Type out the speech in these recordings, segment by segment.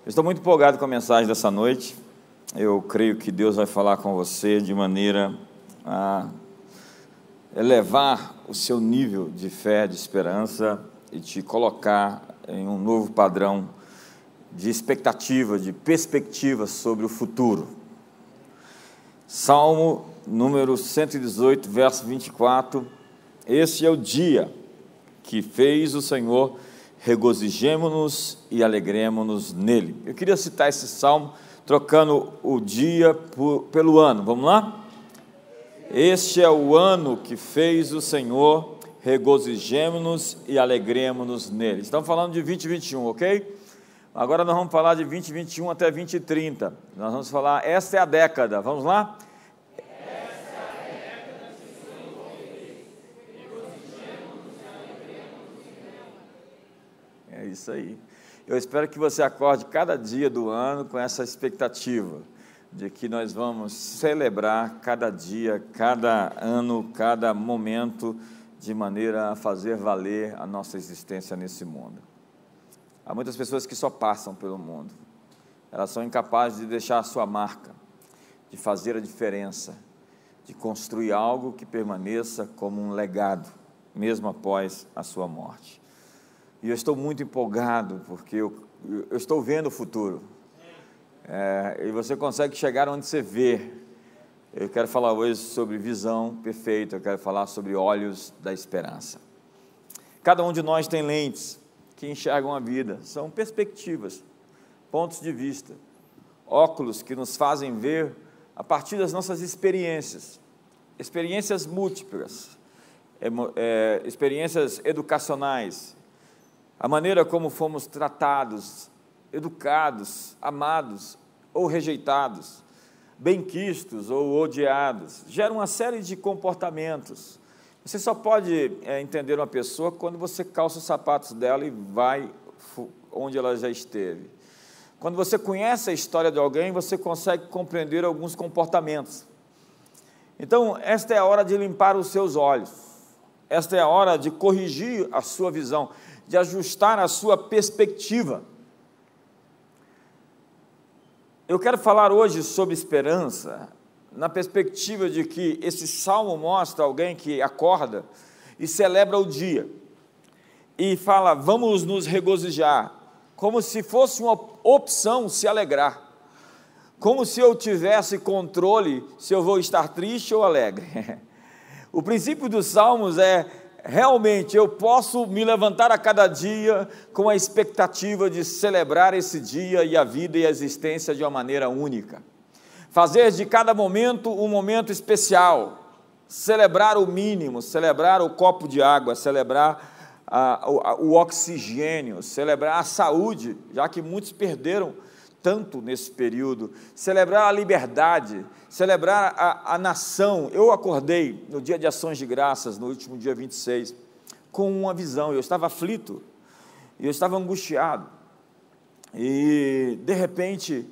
Estou muito empolgado com a mensagem dessa noite. Eu creio que Deus vai falar com você de maneira a elevar o seu nível de fé, de esperança e te colocar em um novo padrão de expectativa, de perspectiva sobre o futuro. Salmo número 118, verso 24. Este é o dia que fez o Senhor, regozijemo-nos e alegremo-nos nele. Eu queria citar esse salmo, trocando o dia pelo ano. Vamos lá? Este é o ano que fez o Senhor, regozijemo-nos e alegremo-nos nele. Estamos falando de 2021, ok? Agora nós vamos falar de 2021 até 2030. Nós vamos falar, esta é a década. Vamos lá? É isso aí. Eu espero que você acorde cada dia do ano com essa expectativa de que nós vamos celebrar cada dia, cada ano, cada momento, de maneira a fazer valer a nossa existência nesse mundo. Há muitas pessoas que só passam pelo mundo. Elas são incapazes de deixar a sua marca, de fazer a diferença, de construir algo que permaneça como um legado, mesmo após a sua morte. E eu estou muito empolgado, porque eu estou vendo o futuro. E você consegue chegar onde você vê. Eu quero falar hoje sobre visão perfeita, eu quero falar sobre olhos da esperança. Cada um de nós tem lentes que enxergam a vida, são perspectivas, pontos de vista, óculos que nos fazem ver a partir das nossas experiências múltiplas, experiências educacionais, a maneira como fomos tratados, educados, amados ou rejeitados, benquistos ou odiados, gera uma série de comportamentos. Você só pode entender uma pessoa quando você calça os sapatos dela e vai onde ela já esteve. Quando você conhece a história de alguém, você consegue compreender alguns comportamentos. Então, esta é a hora de limpar os seus olhos, esta é a hora de corrigir a sua visão, de ajustar a sua perspectiva. Eu quero falar hoje sobre esperança, na perspectiva de que esse salmo mostra alguém que acorda e celebra o dia, e fala, vamos nos regozijar, como se fosse uma opção se alegrar, como se eu tivesse controle se eu vou estar triste ou alegre. O princípio dos salmos é, realmente, eu posso me levantar a cada dia com a expectativa de celebrar esse dia e a vida e a existência de uma maneira única. Fazer de cada momento um momento especial, celebrar o mínimo, celebrar o copo de água, celebrar o oxigênio, celebrar a saúde, já que muitos perderam tanto nesse período, celebrar a liberdade, celebrar a nação. Eu acordei no dia de ações de graças, no último dia 26, com uma visão. Eu estava aflito, eu estava angustiado, e de repente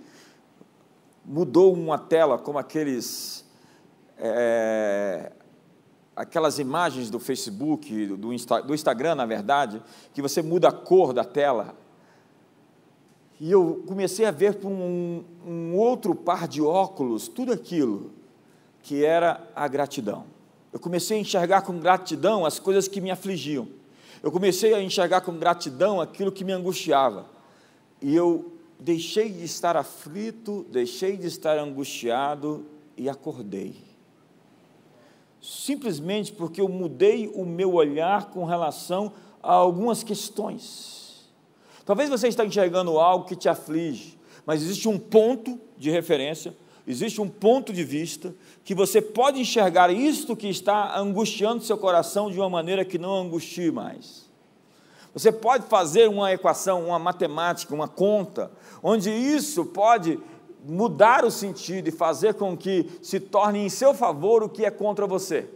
mudou uma tela, como aquelas imagens do Facebook, do Instagram, na verdade, que você muda a cor da tela. E eu comecei a ver por um outro par de óculos, tudo aquilo que era a gratidão. Eu comecei a enxergar com gratidão as coisas que me afligiam. Eu comecei a enxergar com gratidão aquilo que me angustiava. E eu deixei de estar aflito, deixei de estar angustiado e acordei. Simplesmente porque eu mudei o meu olhar com relação a algumas questões. Talvez você esteja enxergando algo que te aflige, mas existe um ponto de referência, existe um ponto de vista, que você pode enxergar isto que está angustiando seu coração de uma maneira que não angustie mais. Você pode fazer uma equação, uma matemática, uma conta, onde isso pode mudar o sentido e fazer com que se torne em seu favor o que é contra você.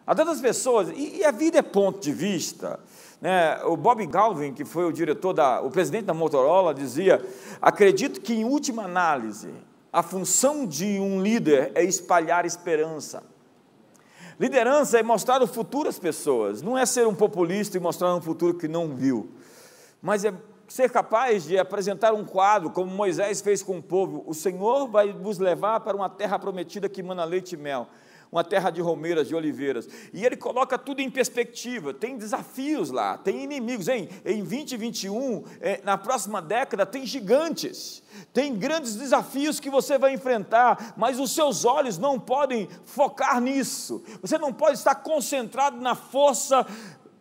Há tantas pessoas, e a vida é ponto de vista, né? O Bob Galvin, que foi o presidente da Motorola, dizia, acredito que em última análise, a função de um líder é espalhar esperança. Liderança é mostrar o futuro às pessoas, não é ser um populista e mostrar um futuro que não viu, mas é ser capaz de apresentar um quadro, como Moisés fez com o povo. O Senhor vai vos levar para uma terra prometida que mana leite e mel, uma terra de romeiras, de oliveiras, e ele coloca tudo em perspectiva. Tem desafios lá, tem inimigos, em 2021, na próxima década, tem gigantes, tem grandes desafios que você vai enfrentar, mas os seus olhos não podem focar nisso, você não pode estar concentrado na força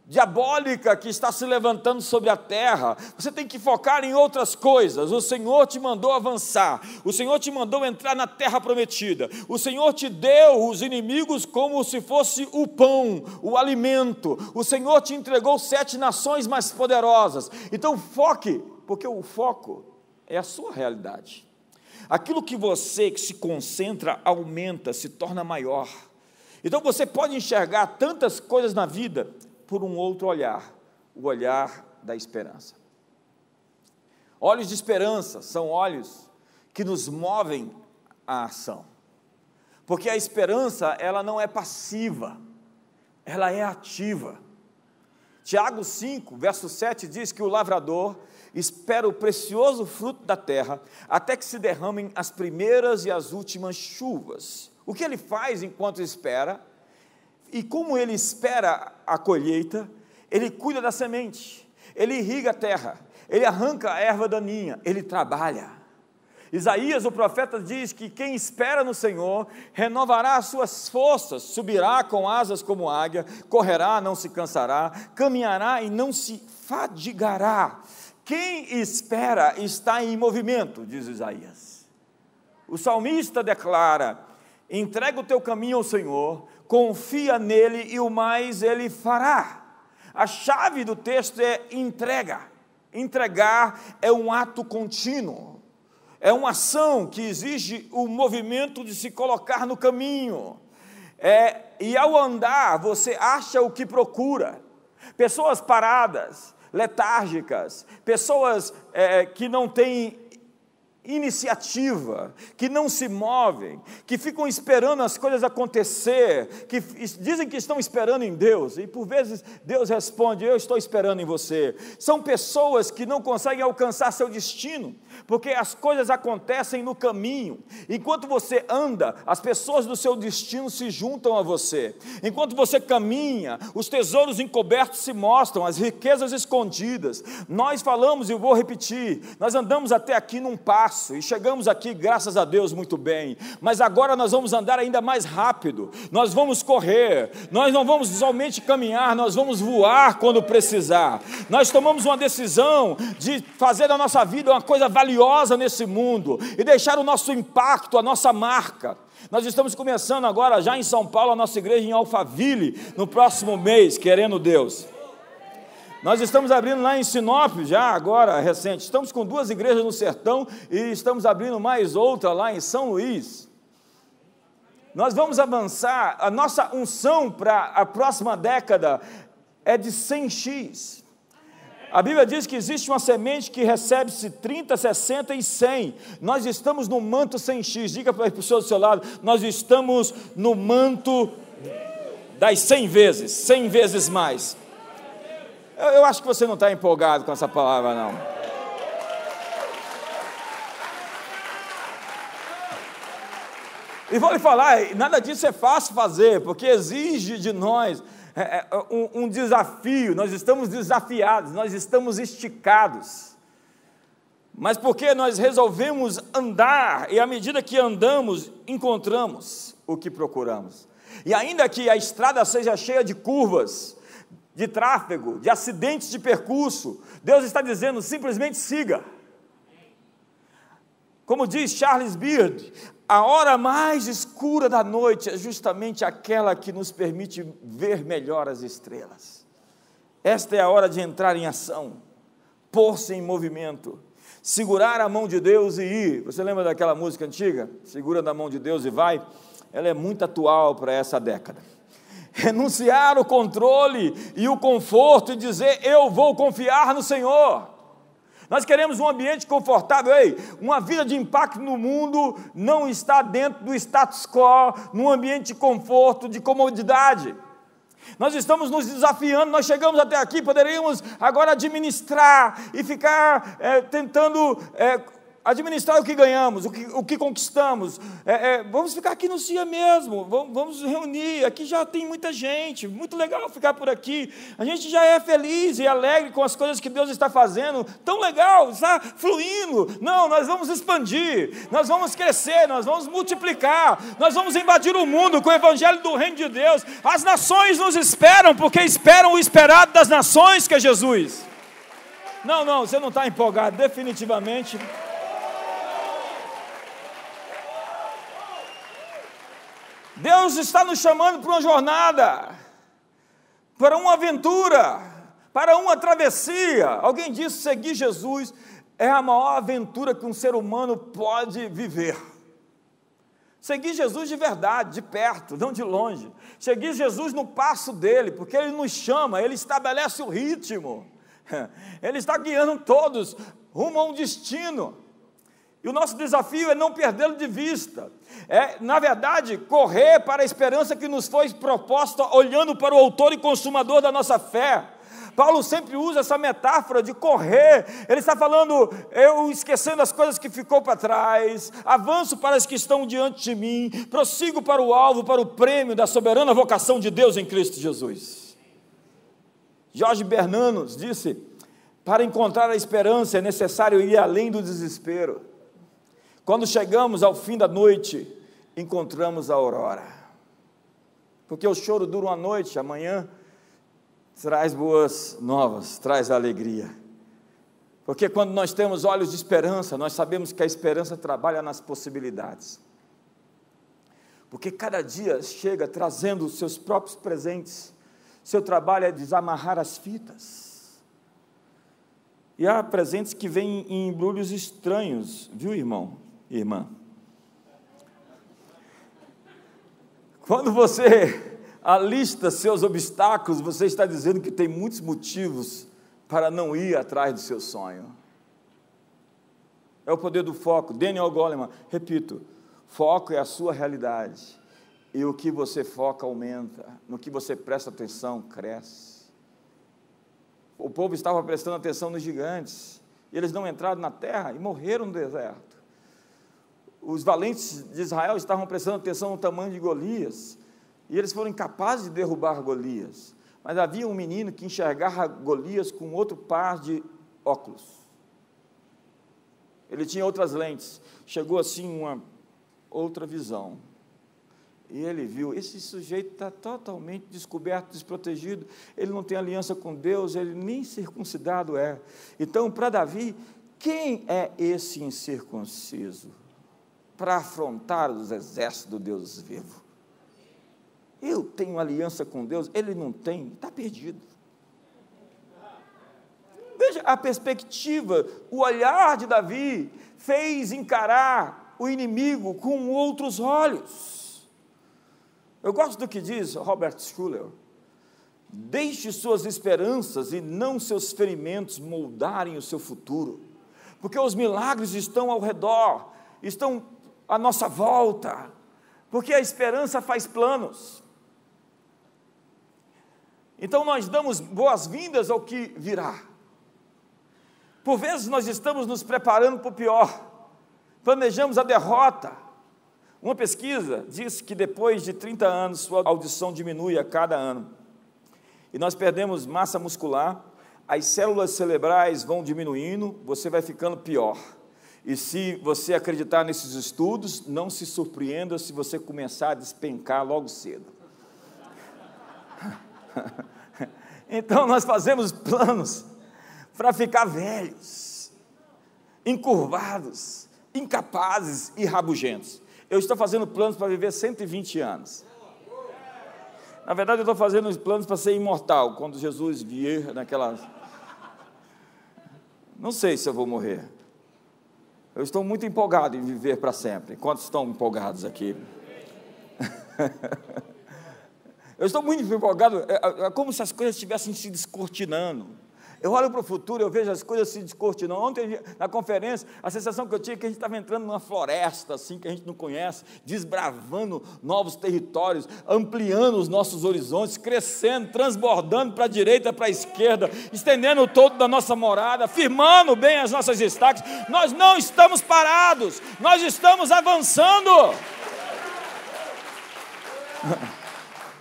diabólica que está se levantando sobre a terra. Você tem que focar em outras coisas. O Senhor te mandou avançar, o Senhor te mandou entrar na terra prometida, o Senhor te deu os inimigos como se fosse o pão, o alimento, o Senhor te entregou 7 nações mais poderosas. Então foque, porque o foco é a sua realidade. Aquilo que você que se concentra aumenta, se torna maior. Então você pode enxergar tantas coisas na vida por um outro olhar, o olhar da esperança. Olhos de esperança são olhos que nos movem à ação, porque a esperança, ela não é passiva, ela é ativa. Tiago 5, verso 7 diz que o lavrador espera o precioso fruto da terra, até que se derramem as primeiras e as últimas chuvas. O que ele faz enquanto espera? E como ele espera a colheita, ele cuida da semente, ele irriga a terra, ele arranca a erva daninha, ele trabalha. Isaías, o profeta, diz que quem espera no Senhor renovará as suas forças, subirá com asas como águia, correrá, não se cansará, caminhará e não se fadigará. Quem espera está em movimento, diz Isaías. O salmista declara: entrega o teu caminho ao Senhor, confia nele e o mais ele fará. A chave do texto é entrega. Entregar é um ato contínuo, é uma ação que exige o movimento de se colocar no caminho. E ao andar, você acha o que procura. Pessoas paradas, letárgicas, pessoas que não têm iniciativa, que não se movem, que ficam esperando as coisas acontecer, que dizem que estão esperando em Deus, e por vezes Deus responde: eu estou esperando em você. São pessoas que não conseguem alcançar seu destino, porque as coisas acontecem no caminho. Enquanto você anda, as pessoas do seu destino se juntam a você. Enquanto você caminha, os tesouros encobertos se mostram, as riquezas escondidas. Nós falamos, e eu vou repetir, nós andamos até aqui num passo, e chegamos aqui, graças a Deus, muito bem, mas agora nós vamos andar ainda mais rápido, nós vamos correr, nós não vamos somente caminhar, nós vamos voar quando precisar. Nós tomamos uma decisão de fazer da nossa vida uma coisa valiosa nesse mundo, e deixar o nosso impacto, a nossa marca. Nós estamos começando agora, já em São Paulo, a nossa igreja em Alphaville, no próximo mês, querendo Deus. Nós estamos abrindo lá em Sinop, já agora, recente, estamos com 2 igrejas no sertão, e estamos abrindo mais outra lá em São Luís. Nós vamos avançar, a nossa unção para a próxima década é de 100x. A Bíblia diz que existe uma semente que recebe-se 30, 60 e 100, nós estamos no manto 100x, diga para a pessoa do seu lado: nós estamos no manto das 100 vezes mais. Eu acho que você não está empolgado com essa palavra, não. E vou lhe falar, nada disso é fácil fazer, porque exige de nós um desafio. Nós estamos desafiados, nós estamos esticados. Mas porque nós resolvemos andar, e à medida que andamos, encontramos o que procuramos. E ainda que a estrada seja cheia de curvas, de tráfego, de acidentes de percurso, Deus está dizendo: simplesmente siga. Como diz Charles Beard, a hora mais escura da noite é justamente aquela que nos permite ver melhor as estrelas. Esta é a hora de entrar em ação, pôr-se em movimento, segurar a mão de Deus e ir. Você lembra daquela música antiga? Segura na mão de Deus e vai. Ela é muito atual para essa década. Renunciar o controle e o conforto e dizer: eu vou confiar no Senhor. Nós queremos um ambiente confortável. Uma vida de impacto no mundo não está dentro do status quo, num ambiente de conforto, de comodidade. Nós estamos nos desafiando, nós chegamos até aqui, poderíamos agora administrar e ficar tentando administrar o que ganhamos, o que conquistamos. Vamos ficar aqui no CIA mesmo, vamos reunir, aqui já tem muita gente, muito legal ficar por aqui, a gente já é feliz e alegre com as coisas que Deus está fazendo, tão legal, está fluindo. Não, nós vamos expandir, nós vamos crescer, nós vamos multiplicar, nós vamos invadir o mundo com o evangelho do reino de Deus. As nações nos esperam, porque esperam o esperado das nações, que é Jesus. Não, você não está empolgado, definitivamente. Deus está nos chamando para uma jornada, para uma aventura, para uma travessia. Alguém disse: seguir Jesus é a maior aventura que um ser humano pode viver. Seguir Jesus de verdade, de perto, não de longe. Seguir Jesus no passo dele, porque ele nos chama, ele estabelece o ritmo. Ele está guiando todos rumo a um destino. E o nosso desafio é não perdê-lo de vista. Na verdade, correr para a esperança que nos foi proposta, olhando para o autor e consumador da nossa fé. Paulo sempre usa essa metáfora de correr. Ele está falando: eu esquecendo as coisas que ficou para trás, avanço para as que estão diante de mim, prossigo para o alvo, para o prêmio da soberana vocação de Deus em Cristo Jesus. Jorge Bernanos disse: para encontrar a esperança é necessário ir além do desespero. Quando chegamos ao fim da noite, encontramos a aurora. Porque o choro dura uma noite, amanhã traz boas novas, traz alegria. Porque quando nós temos olhos de esperança, nós sabemos que a esperança trabalha nas possibilidades. Porque cada dia chega trazendo os seus próprios presentes. Seu trabalho é desamarrar as fitas. E há presentes que vêm em embrulhos estranhos, viu, irmão? Irmã, quando você alista seus obstáculos, você está dizendo que tem muitos motivos para não ir atrás do seu sonho. É o poder do foco. Daniel Goleman, repito: foco é a sua realidade, e o que você foca aumenta, no que você presta atenção cresce. O povo estava prestando atenção nos gigantes, e eles não entraram na terra e morreram no deserto. Os valentes de Israel estavam prestando atenção no tamanho de Golias, e eles foram incapazes de derrubar Golias. Mas havia um menino que enxergava Golias com outro par de óculos. Ele tinha outras lentes, chegou assim uma outra visão. E ele viu: esse sujeito está totalmente descoberto, desprotegido, ele não tem aliança com Deus, ele nem circuncidado é. Então, para Davi, quem é esse incircunciso para afrontar os exércitos do Deus vivo? Eu tenho aliança com Deus, ele não tem, está perdido. Veja a perspectiva, o olhar de Davi fez encarar o inimigo com outros olhos. Eu gosto do que diz Robert Schuller: deixe suas esperanças e não seus ferimentos moldarem o seu futuro, porque os milagres estão ao redor, estão à nossa volta, porque a esperança faz planos. Então nós damos boas-vindas ao que virá. Por vezes nós estamos nos preparando para o pior, planejamos a derrota. Uma pesquisa diz que depois de 30 anos sua audição diminui a cada ano, e nós perdemos massa muscular, as células cerebrais vão diminuindo, você vai ficando pior. E se você acreditar nesses estudos, não se surpreenda se você começar a despencar logo cedo. Então nós fazemos planos para ficar velhos, encurvados, incapazes e rabugentos. Eu estou fazendo planos para viver 120 anos. Na verdade, eu estou fazendo os planos para ser imortal, quando Jesus vier naquela... Não sei se eu vou morrer. Eu estou muito empolgado em viver para sempre. Quantos estão empolgados aqui? Eu estou muito empolgado, é como se as coisas estivessem se descortinando. Eu olho para o futuro, eu vejo as coisas se descortinando. Ontem, na conferência, a sensação que eu tinha é que a gente estava entrando numa floresta, assim, que a gente não conhece, desbravando novos territórios, ampliando os nossos horizontes, crescendo, transbordando para a direita, para a esquerda, estendendo o todo da nossa morada, firmando bem as nossas estacas. Nós não estamos parados, nós estamos avançando.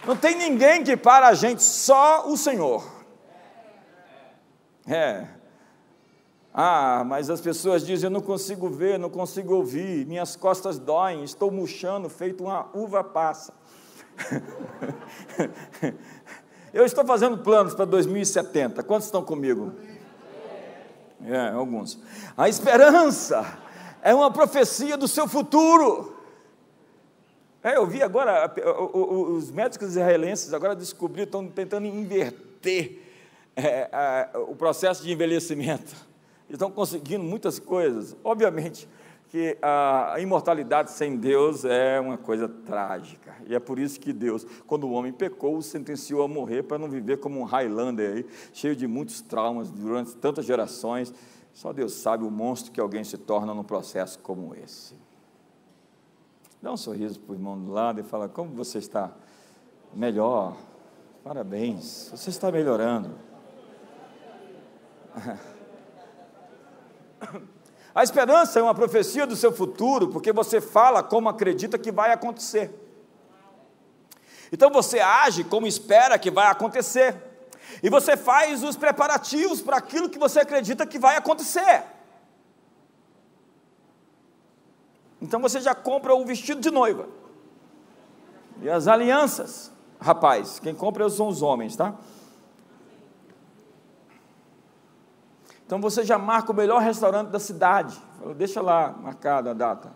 Não tem ninguém que para a gente, só o Senhor. Mas as pessoas dizem, eu não consigo ver, não consigo ouvir, minhas costas doem, estou murchando, feito uma uva passa. Eu estou fazendo planos para 2070, quantos estão comigo? Alguns. A esperança é uma profecia do seu futuro. Eu vi agora, os médicos israelenses agora descobriram, estão tentando inverter o processo de envelhecimento. Estão conseguindo muitas coisas. Obviamente que a imortalidade sem Deus é uma coisa trágica. E é por isso que Deus, quando o homem pecou, o sentenciou a morrer para não viver como um Highlander aí, cheio de muitos traumas durante tantas gerações. Só Deus sabe o monstro que alguém se torna num processo como esse. Dá um sorriso para o irmão do lado e fala, como você está? Melhor. Parabéns, você está melhorando. A esperança é uma profecia do seu futuro, porque você fala como acredita que vai acontecer. Então você age como espera que vai acontecer. E você faz os preparativos para aquilo que você acredita que vai acontecer. Então você já compra o vestido de noiva. E as alianças. Rapaz, quem compra são os homens, tá? Então você já marca o melhor restaurante da cidade. Deixa lá marcada a data.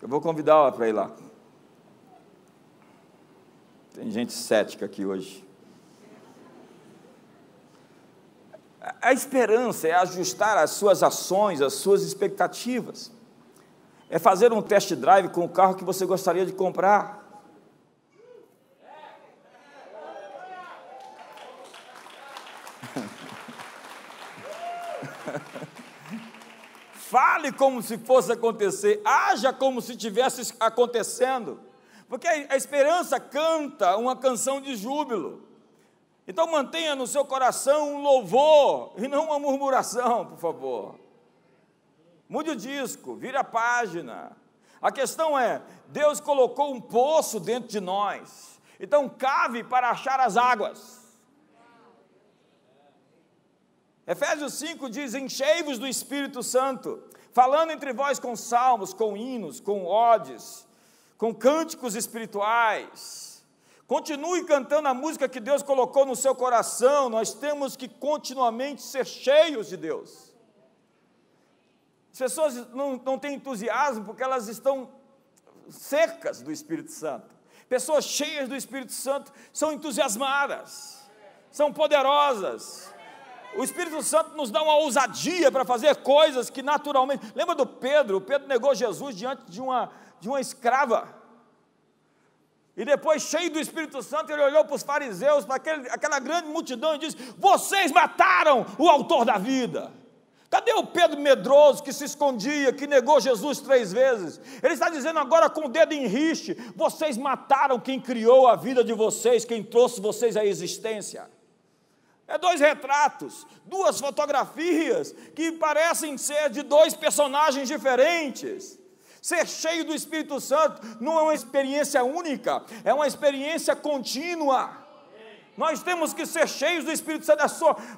Eu vou convidá-la para ir lá. Tem gente cética aqui hoje. A esperança é ajustar as suas ações, as suas expectativas. É fazer um test drive com o carro que você gostaria de comprar. Fale como se fosse acontecer, haja como se estivesse acontecendo, porque a esperança canta uma canção de júbilo. Então mantenha no seu coração um louvor e não uma murmuração, por favor. Mude o disco, vire a página. A questão é, Deus colocou um poço dentro de nós, então cave para achar as águas. Efésios 5 diz, enchei-vos do Espírito Santo, falando entre vós com salmos, com hinos, com odes, com cânticos espirituais. Continue cantando a música que Deus colocou no seu coração. Nós temos que continuamente ser cheios de Deus. As pessoas não têm entusiasmo porque elas estão secas do Espírito Santo. Pessoas cheias do Espírito Santo são entusiasmadas, são poderosas. O Espírito Santo nos dá uma ousadia para fazer coisas que naturalmente... Lembra do Pedro? O Pedro negou Jesus diante de uma escrava. E depois, cheio do Espírito Santo, ele olhou para os fariseus, para aquela grande multidão e disse, vocês mataram o autor da vida. Cadê o Pedro medroso que se escondia, que negou Jesus 3 vezes? Ele está dizendo agora com o dedo em riste, vocês mataram quem criou a vida de vocês, quem trouxe vocês à existência. É 2 retratos, 2 fotografias que parecem ser de 2 personagens diferentes. Ser cheio do Espírito Santo não é uma experiência única, é uma experiência contínua. Nós temos que ser cheios do Espírito Santo.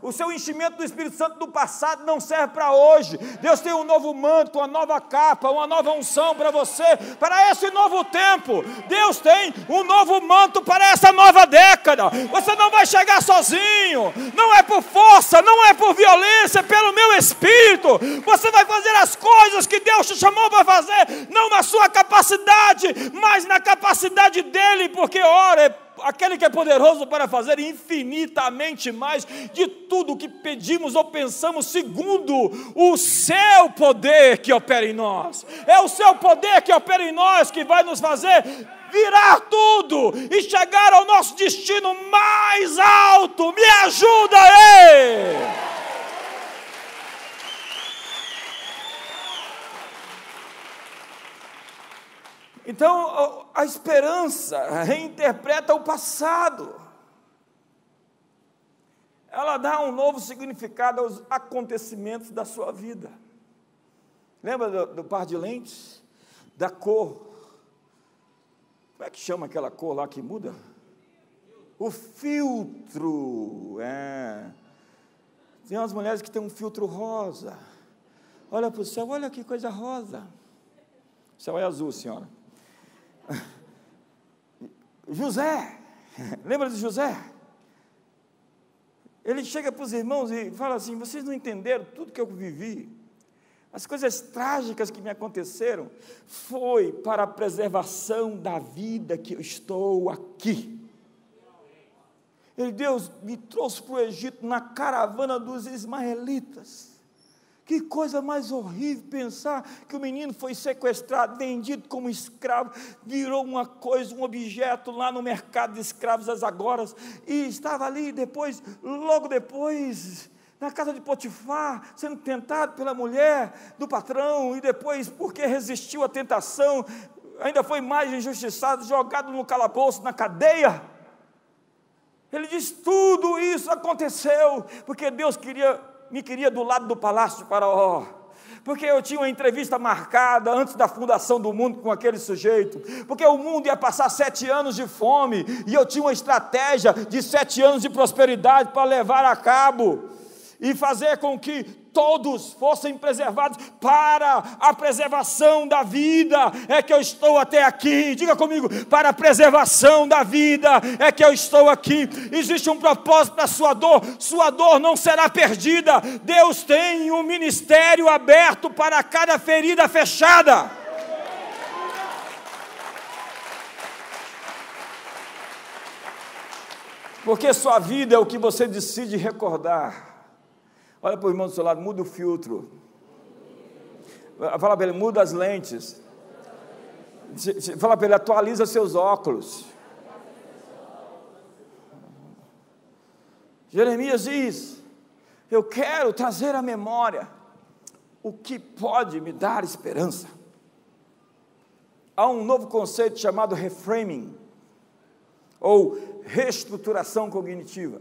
O seu enchimento do Espírito Santo do passado não serve para hoje. Deus tem um novo manto, uma nova capa, uma nova unção para você, para esse novo tempo. Deus tem um novo manto para essa nova década. Você não vai chegar sozinho, não é por força, não é por violência, é pelo meu Espírito. Você vai fazer as coisas que Deus te chamou para fazer, não na sua capacidade, mas na capacidade dEle, porque ora aquele que é poderoso para fazer infinitamente mais de tudo o que pedimos ou pensamos, segundo o seu poder que opera em nós. É o seu poder que opera em nós que vai nos fazer virar tudo e chegar ao nosso destino mais alto. Me ajuda aí! Então, a esperança reinterpreta o passado. Ela dá um novo significado aos acontecimentos da sua vida. Lembra do par de lentes? Da cor. Como é que chama aquela cor lá que muda? O filtro. Tem umas mulheres que têm um filtro rosa. Olha para o céu, olha que coisa rosa. O céu é azul, senhora. José, lembra de José? Ele chega para os irmãos e fala assim: vocês não entenderam tudo que eu vivi. As coisas trágicas que me aconteceram foi para a preservação da vida que eu estou aqui. Deus me trouxe para o Egito na caravana dos ismaelitas. Que coisa mais horrível pensar que o menino foi sequestrado, vendido como escravo, virou uma coisa, um objeto lá no mercado de escravos das Agoras, e estava ali logo depois, na casa de Potifar, sendo tentado pela mulher do patrão, e depois, porque resistiu à tentação, ainda foi mais injustiçado, jogado no calabouço, na cadeia. Ele diz: tudo isso aconteceu, porque Deus me queria do lado do palácio de Faraó, porque eu tinha uma entrevista marcada antes da fundação do mundo com aquele sujeito, porque o mundo ia passar 7 anos de fome, e eu tinha uma estratégia de 7 anos de prosperidade para levar a cabo, e fazer com que todos fossem preservados. Para a preservação da vida é que eu estou até aqui. Diga comigo: para a preservação da vida é que eu estou aqui. Existe um propósito para a sua dor não será perdida. Deus tem um ministério aberto para cada ferida fechada. Porque sua vida é o que você decide recordar. Olha para o irmão do seu lado: muda o filtro. Fala para ele: muda as lentes. Fala para ele: atualiza seus óculos. Jeremias diz: eu quero trazer à memória o que pode me dar esperança. Há um novo conceito chamado reframing, ou reestruturação cognitiva,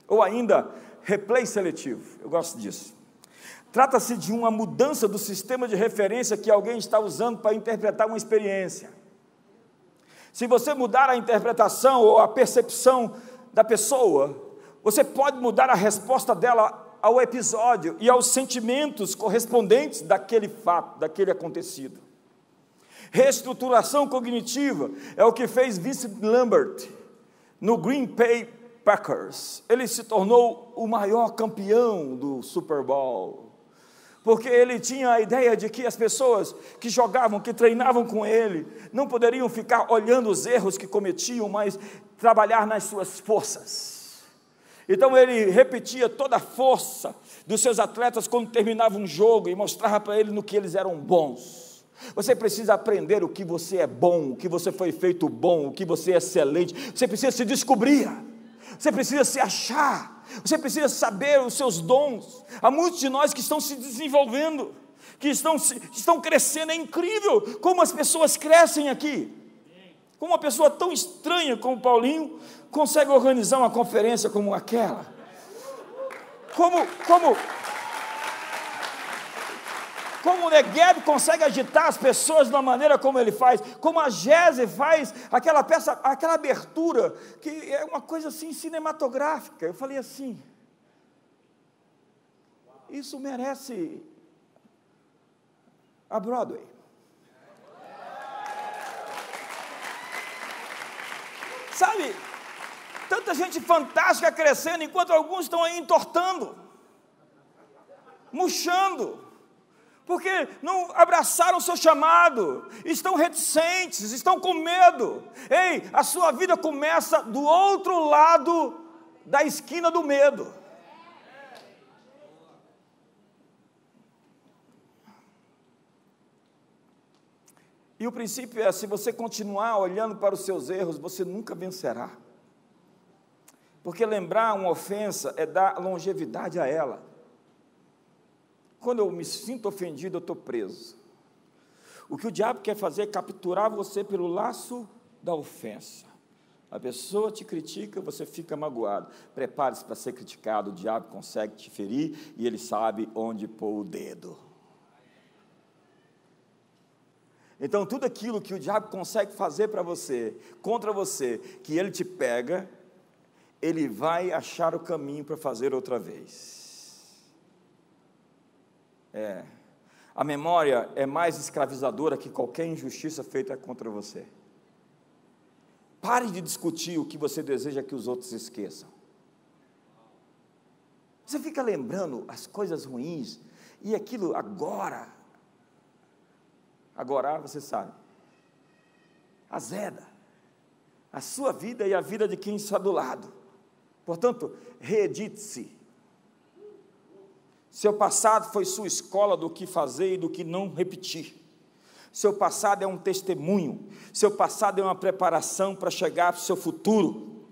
ou ainda replay seletivo. Eu gosto disso. Trata-se de uma mudança do sistema de referência que alguém está usando para interpretar uma experiência. Se você mudar a interpretação ou a percepção da pessoa, você pode mudar a resposta dela ao episódio e aos sentimentos correspondentes daquele fato, daquele acontecido. Reestruturação cognitiva é o que fez Vincent Lambert no Green Bay Packers. Ele se tornou o maior campeão do Super Bowl, porque ele tinha a ideia de que as pessoas que jogavam, que treinavam com ele, não poderiam ficar olhando os erros que cometiam, mas trabalhar nas suas forças. Então ele repetia toda a força dos seus atletas quando terminava um jogo e mostrava para ele no que eles eram bons. Você precisa aprender o que você é bom, o que você foi feito bom, o que você é excelente. Você precisa se descobrir. Você precisa se achar, você precisa saber os seus dons. Há muitos de nós que estão se desenvolvendo, que estão crescendo. É incrível como as pessoas crescem aqui. Como uma pessoa tão estranha como o Paulinho consegue organizar uma conferência como aquela. Como o Negueb consegue agitar as pessoas de uma maneira como ele faz, como a Gese faz aquela peça, aquela abertura, que é uma coisa assim cinematográfica. Eu falei assim: isso merece a Broadway. Sabe, tanta gente fantástica crescendo, enquanto alguns estão aí entortando, murchando, porque não abraçaram o seu chamado, estão reticentes, estão com medo. Ei, a sua vida começa do outro lado da esquina do medo. E o princípio é: se você continuar olhando para os seus erros, você nunca vencerá. Porque lembrar uma ofensa é dar longevidade a ela. Quando eu me sinto ofendido, eu estou preso. O que o diabo quer fazer é capturar você pelo laço da ofensa. A pessoa te critica, você fica magoado. Prepare-se para ser criticado, o diabo consegue te ferir e ele sabe onde pôr o dedo. Então, tudo aquilo que o diabo consegue fazer para você, contra você, que ele te pega, ele vai achar o caminho para fazer outra vez. A memória é mais escravizadora que qualquer injustiça feita contra você. Pare de discutir o que você deseja que os outros esqueçam. Você fica lembrando as coisas ruins, e aquilo agora você sabe, azeda a sua vida e a vida de quem está do lado. Portanto, reedite-se. Seu passado foi sua escola do que fazer e do que não repetir. Seu passado é um testemunho, seu passado é uma preparação para chegar para o seu futuro.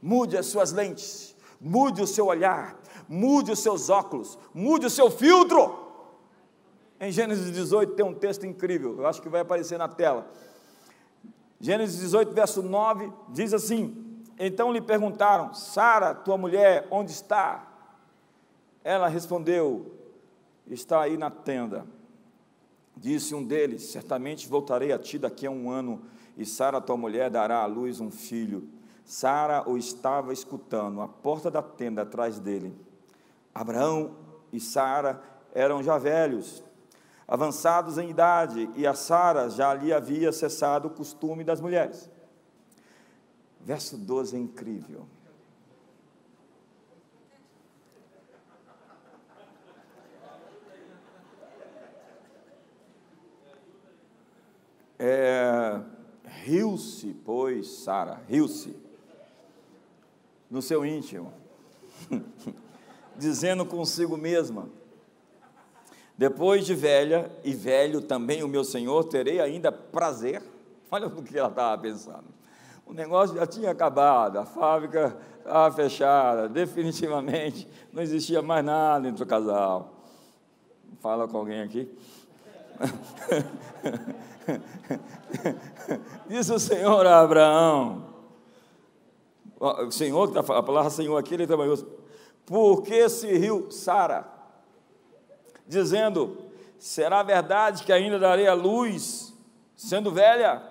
Mude as suas lentes, mude o seu olhar, mude os seus óculos, mude o seu filtro. Em Gênesis 18 tem um texto incrível, eu acho que vai aparecer na tela. Gênesis 18, verso 9, diz assim: então lhe perguntaram, Sara, tua mulher, onde está? Ela respondeu, está aí na tenda. Disse um deles, certamente voltarei a ti daqui a 1 ano, e Sara, tua mulher, dará à luz um filho. Sara o estava escutando, à porta da tenda atrás dele. Abraão e Sara eram já velhos, avançados em idade, e a Sara já lhe havia cessado o costume das mulheres. Verso 12 é incrível. Riu-se, pois, Sara, riu-se no seu íntimo, dizendo consigo mesma, depois de velha e velho também o meu Senhor, terei ainda prazer. Olha o que ela estava pensando. O negócio já tinha acabado, a fábrica estava fechada, definitivamente não existia mais nada entre o casal. Fala com alguém aqui. Disse o Senhor a Abraão, o Senhor, que está a palavra Senhor aqui, ele trabalhou, porque se riu Sara, dizendo, será verdade que ainda darei a luz, sendo velha?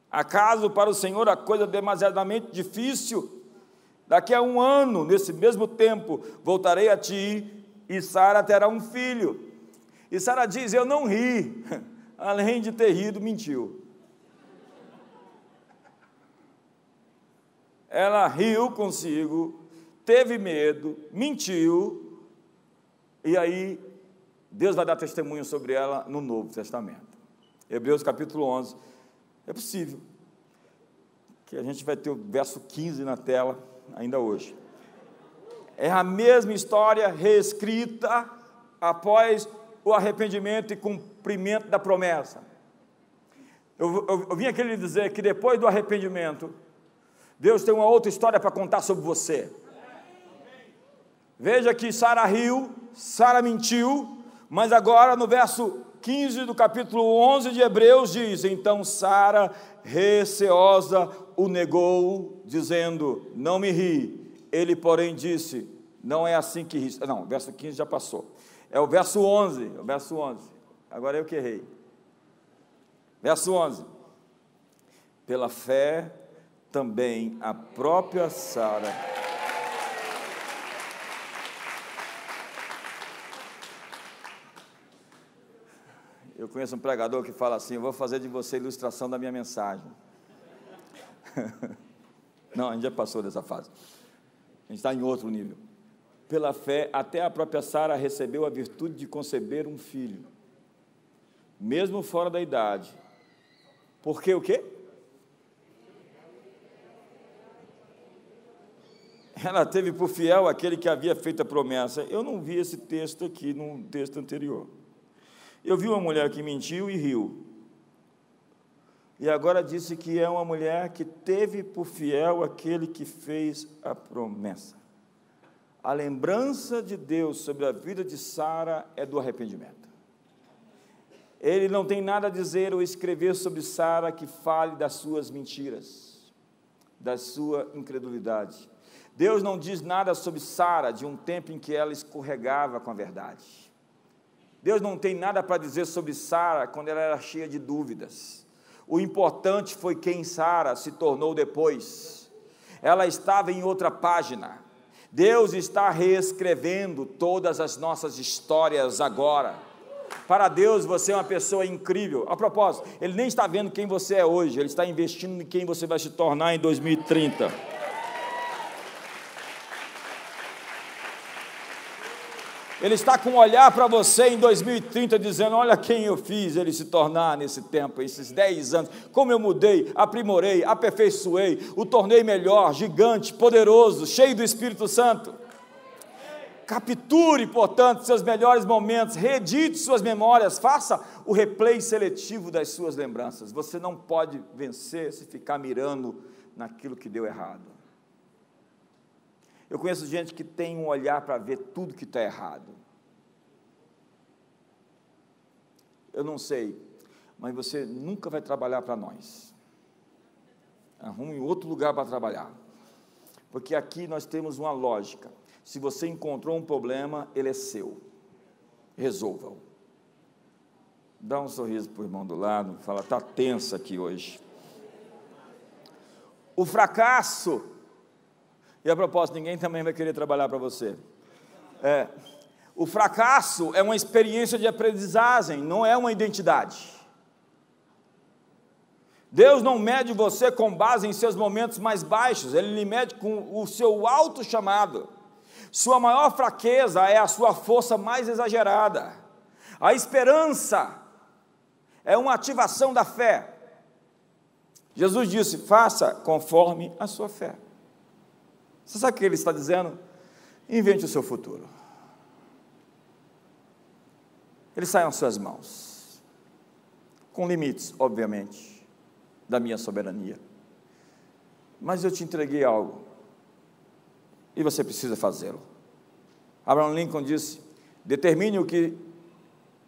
Acaso para o Senhor a coisa demasiadamente difícil? Daqui a 1 ano, nesse mesmo tempo, voltarei a ti, e Sara terá um filho. E Sara diz, eu não ri, além de ter rido, mentiu. Ela riu consigo, teve medo, mentiu, e aí Deus vai dar testemunho sobre ela no Novo Testamento. Hebreus capítulo 11, é possível que a gente vai ter o verso 15 na tela ainda hoje. É a mesma história reescrita após o arrependimento e cumprimento da promessa. Eu vim aqui lhe dizer que depois do arrependimento, Deus tem uma outra história para contar sobre você. Veja que Sara riu, Sara mentiu, mas agora no verso 15 do capítulo 11 de Hebreus diz, então Sara, receosa, o negou, dizendo, não me ri. Ele, porém, disse, não é assim que ri. Não, o verso 15 já passou. É o verso 11, agora eu que errei. Verso 11, pela fé também a própria Sara eu conheço um pregador que fala assim, eu vou fazer de você a ilustração da minha mensagem. Não, a gente já passou dessa fase, a gente está em outro nível. Pela fé, até a própria Sara recebeu a virtude de conceber um filho, mesmo fora da idade. Porque o quê? Ela teve por fiel aquele que havia feito a promessa. Eu não vi esse texto aqui no texto anterior. Eu vi uma mulher que mentiu e riu. E agora disse que é uma mulher que teve por fiel aquele que fez a promessa. A lembrança de Deus sobre a vida de Sara é do arrependimento. Ele não tem nada a dizer ou escrever sobre Sara que fale das suas mentiras, da sua incredulidade. Deus não diz nada sobre Sara de um tempo em que ela escorregava com a verdade. Deus não tem nada para dizer sobre Sara quando ela era cheia de dúvidas. O importante foi quem Sara se tornou depois. Ela estava em outra página. Deus está reescrevendo todas as nossas histórias agora. Para Deus você é uma pessoa incrível. A propósito, Ele nem está vendo quem você é hoje, Ele está investindo em quem você vai se tornar em 2030. Ele está com um olhar para você em 2030, dizendo, olha quem eu fiz ele se tornar nesse tempo, esses 10 anos, como eu mudei, aprimorei, aperfeiçoei, o tornei melhor, gigante, poderoso, cheio do Espírito Santo. Capture, portanto, seus melhores momentos, reedite suas memórias, faça o replay seletivo das suas lembranças. Você não pode vencer se ficar mirando naquilo que deu errado. Eu conheço gente que tem um olhar para ver tudo que está errado. Eu não sei, mas você nunca vai trabalhar para nós. Arrume outro lugar para trabalhar. Porque aqui nós temos uma lógica. Se você encontrou um problema, ele é seu. Resolva-o. Dá um sorriso para o irmão do lado, fala, está tenso aqui hoje. O fracasso, e a propósito, ninguém também vai querer trabalhar para você. O fracasso é uma experiência de aprendizagem, não é uma identidade. Deus não mede você com base em seus momentos mais baixos, Ele lhe mede com o seu alto chamado. Sua maior fraqueza é a sua força mais exagerada. A esperança é uma ativação da fé. Jesus disse, faça conforme a sua fé. Você sabe o que Ele está dizendo? Invente o seu futuro. Ele sai nas suas mãos, com limites, obviamente, da minha soberania. Mas eu te entreguei algo, e você precisa fazê-lo. Abraham Lincoln disse, determine o que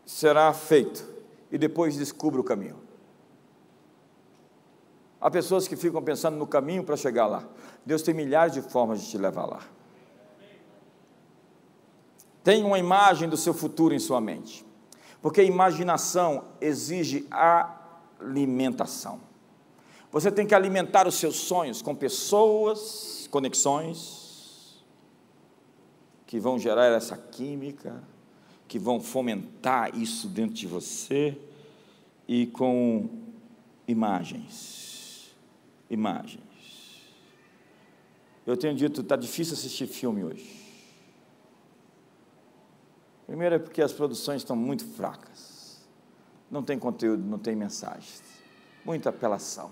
será feito, e depois descubra o caminho. Há pessoas que ficam pensando no caminho para chegar lá. Deus tem milhares de formas de te levar lá. Tenha uma imagem do seu futuro em sua mente, porque a imaginação exige alimentação. Você tem que alimentar os seus sonhos com pessoas, conexões, que vão gerar essa química, que vão fomentar isso dentro de você, e com imagens. Eu tenho dito, está difícil assistir filme hoje. Primeiro é porque as produções estão muito fracas, não tem conteúdo, não tem mensagens, muita apelação.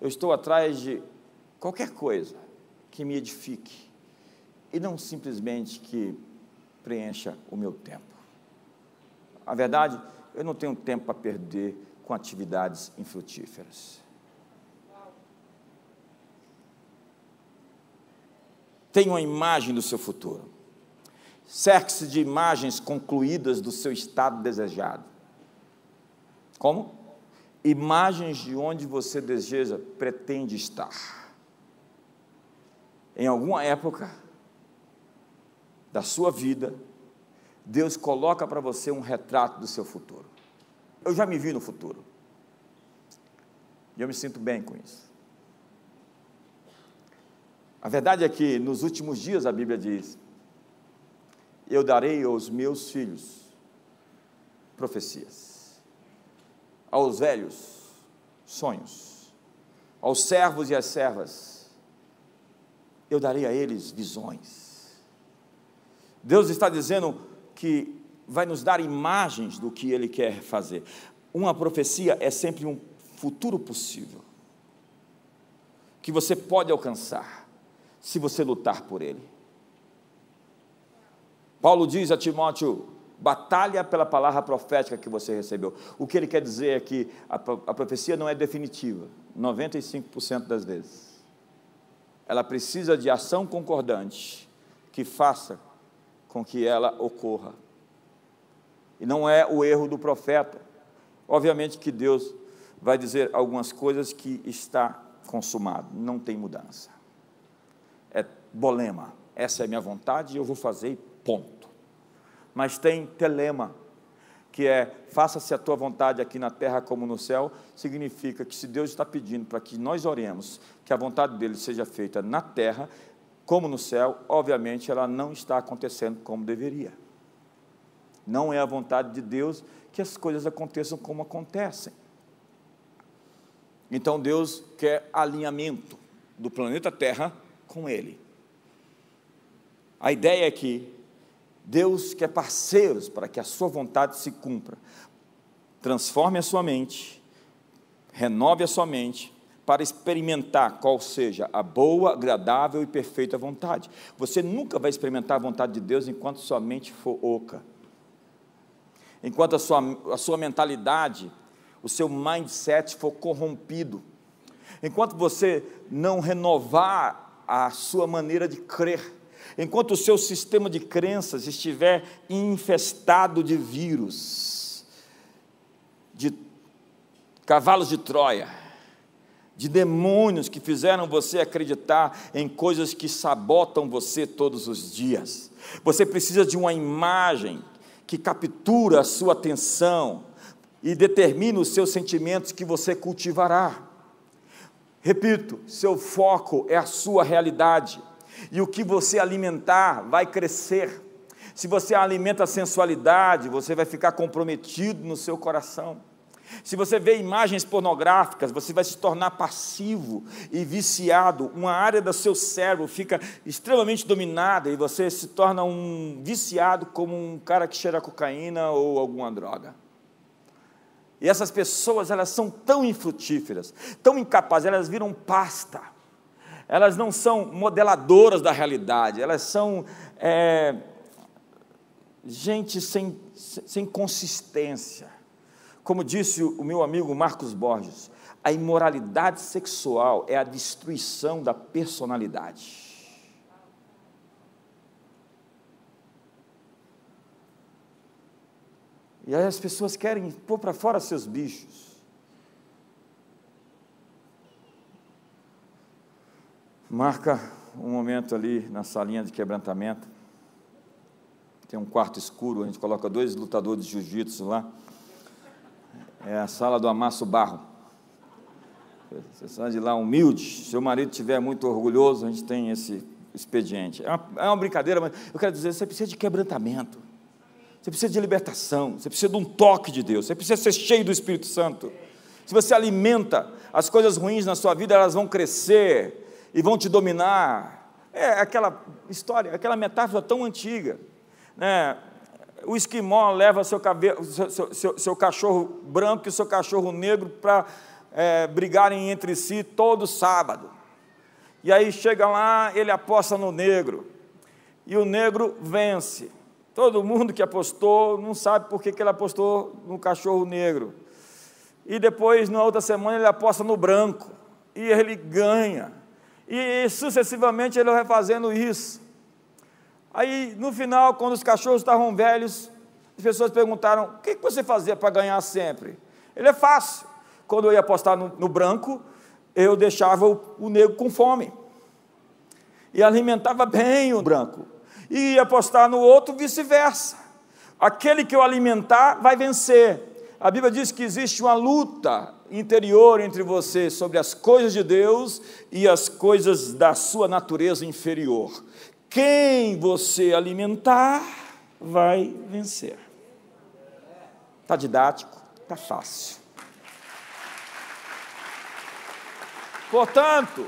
Eu estou atrás de qualquer coisa que me edifique, e não simplesmente que preencha o meu tempo. A verdade, eu não tenho tempo para perder com atividades infrutíferas. Tenha uma imagem do seu futuro. Cerque-se de imagens concluídas do seu estado desejado. Como? Imagens de onde você deseja, pretende estar. Em alguma época da sua vida, Deus coloca para você um retrato do seu futuro. Eu já me vi no futuro. E eu me sinto bem com isso. A verdade é que nos últimos dias a Bíblia diz, eu darei aos meus filhos profecias, aos velhos sonhos, aos servos e às servas, eu darei a eles visões. Deus está dizendo que vai nos dar imagens do que Ele quer fazer. Uma profecia é sempre um futuro possível, que você pode alcançar, se você lutar por ele. Paulo diz a Timóteo, batalha pela palavra profética que você recebeu. O que ele quer dizer é que a profecia não é definitiva, 95% das vezes. Ela precisa de ação concordante, que faça com que ela ocorra. e não é o erro do profeta. Obviamente que Deus vai dizer algumas coisas que está consumado, não tem mudança. É bolema, essa é a minha vontade e eu vou fazer e ponto. Mas tem telema, que é, faça-se a tua vontade aqui na terra como no céu, significa que se Deus está pedindo para que nós oremos, que a vontade dele seja feita na terra, como no céu, obviamente ela não está acontecendo como deveria. Não é a vontade de Deus que as coisas aconteçam como acontecem. Então Deus quer alinhamento do planeta Terra com Ele. A ideia é que Deus quer parceiros para que a sua vontade se cumpra. Transforme a sua mente, renove a sua mente, para experimentar qual seja a boa, agradável e perfeita vontade. Você nunca vai experimentar a vontade de Deus enquanto sua mente for oca. Enquanto a sua mentalidade, o seu mindset for corrompido. Enquanto você não renovar a sua maneira de crer. Enquanto o seu sistema de crenças estiver infestado de vírus, de cavalos de Troia, de demônios que fizeram você acreditar em coisas que sabotam você todos os dias. Você precisa de uma imagem que captura a sua atenção e determina os seus sentimentos que você cultivará. Repito, seu foco é a sua realidade, e o que você alimentar vai crescer. Se você alimenta a sensualidade, você vai ficar comprometido no seu coração. Se você vê imagens pornográficas, você vai se tornar passivo e viciado. Uma área do seu cérebro fica extremamente dominada e você se torna um viciado, como um cara que cheira cocaína ou alguma droga. E essas pessoas, elas são tão infrutíferas, tão incapazes, elas viram pasta. Elas não são modeladoras da realidade, elas são gente sem consistência. Como disse o meu amigo Marcos Borges, a imoralidade sexual é a destruição da personalidade. E aí as pessoas querem pôr para fora seus bichos. Marca um momento ali na salinha de quebrantamento. Tem um quarto escuro, a gente coloca 2 lutadores de jiu-jitsu lá. É a sala do amasso barro. Você sai de lá humilde. Se seu marido estiver muito orgulhoso, a gente tem esse expediente. É uma brincadeira, mas eu quero dizer, você precisa de quebrantamento. Você precisa de libertação. Você precisa de um toque de Deus. Você precisa ser cheio do Espírito Santo. Se você alimenta as coisas ruins na sua vida, elas vão crescer e vão te dominar. É aquela história, aquela metáfora tão antiga, né? O esquimó leva seu cachorro branco e seu cachorro negro para brigarem entre si todo sábado. E aí chega lá, ele aposta no negro, e o negro vence. Todo mundo que apostou não sabe por que ele apostou no cachorro negro. E depois, na outra semana, ele aposta no branco, e ele ganha. E sucessivamente ele vai fazendo isso. Aí, no final, quando os cachorros estavam velhos, as pessoas perguntaram, o que você fazia para ganhar sempre? Ele é fácil. Quando eu ia apostar no branco, eu deixava o negro com fome. E alimentava bem o branco. E ia apostar no outro, vice-versa. Aquele que eu alimentar vai vencer. A Bíblia diz que existe uma luta interior entre você sobre as coisas de Deus e as coisas da sua natureza inferior. Quem você alimentar vai vencer. Está didático? Está fácil. Portanto,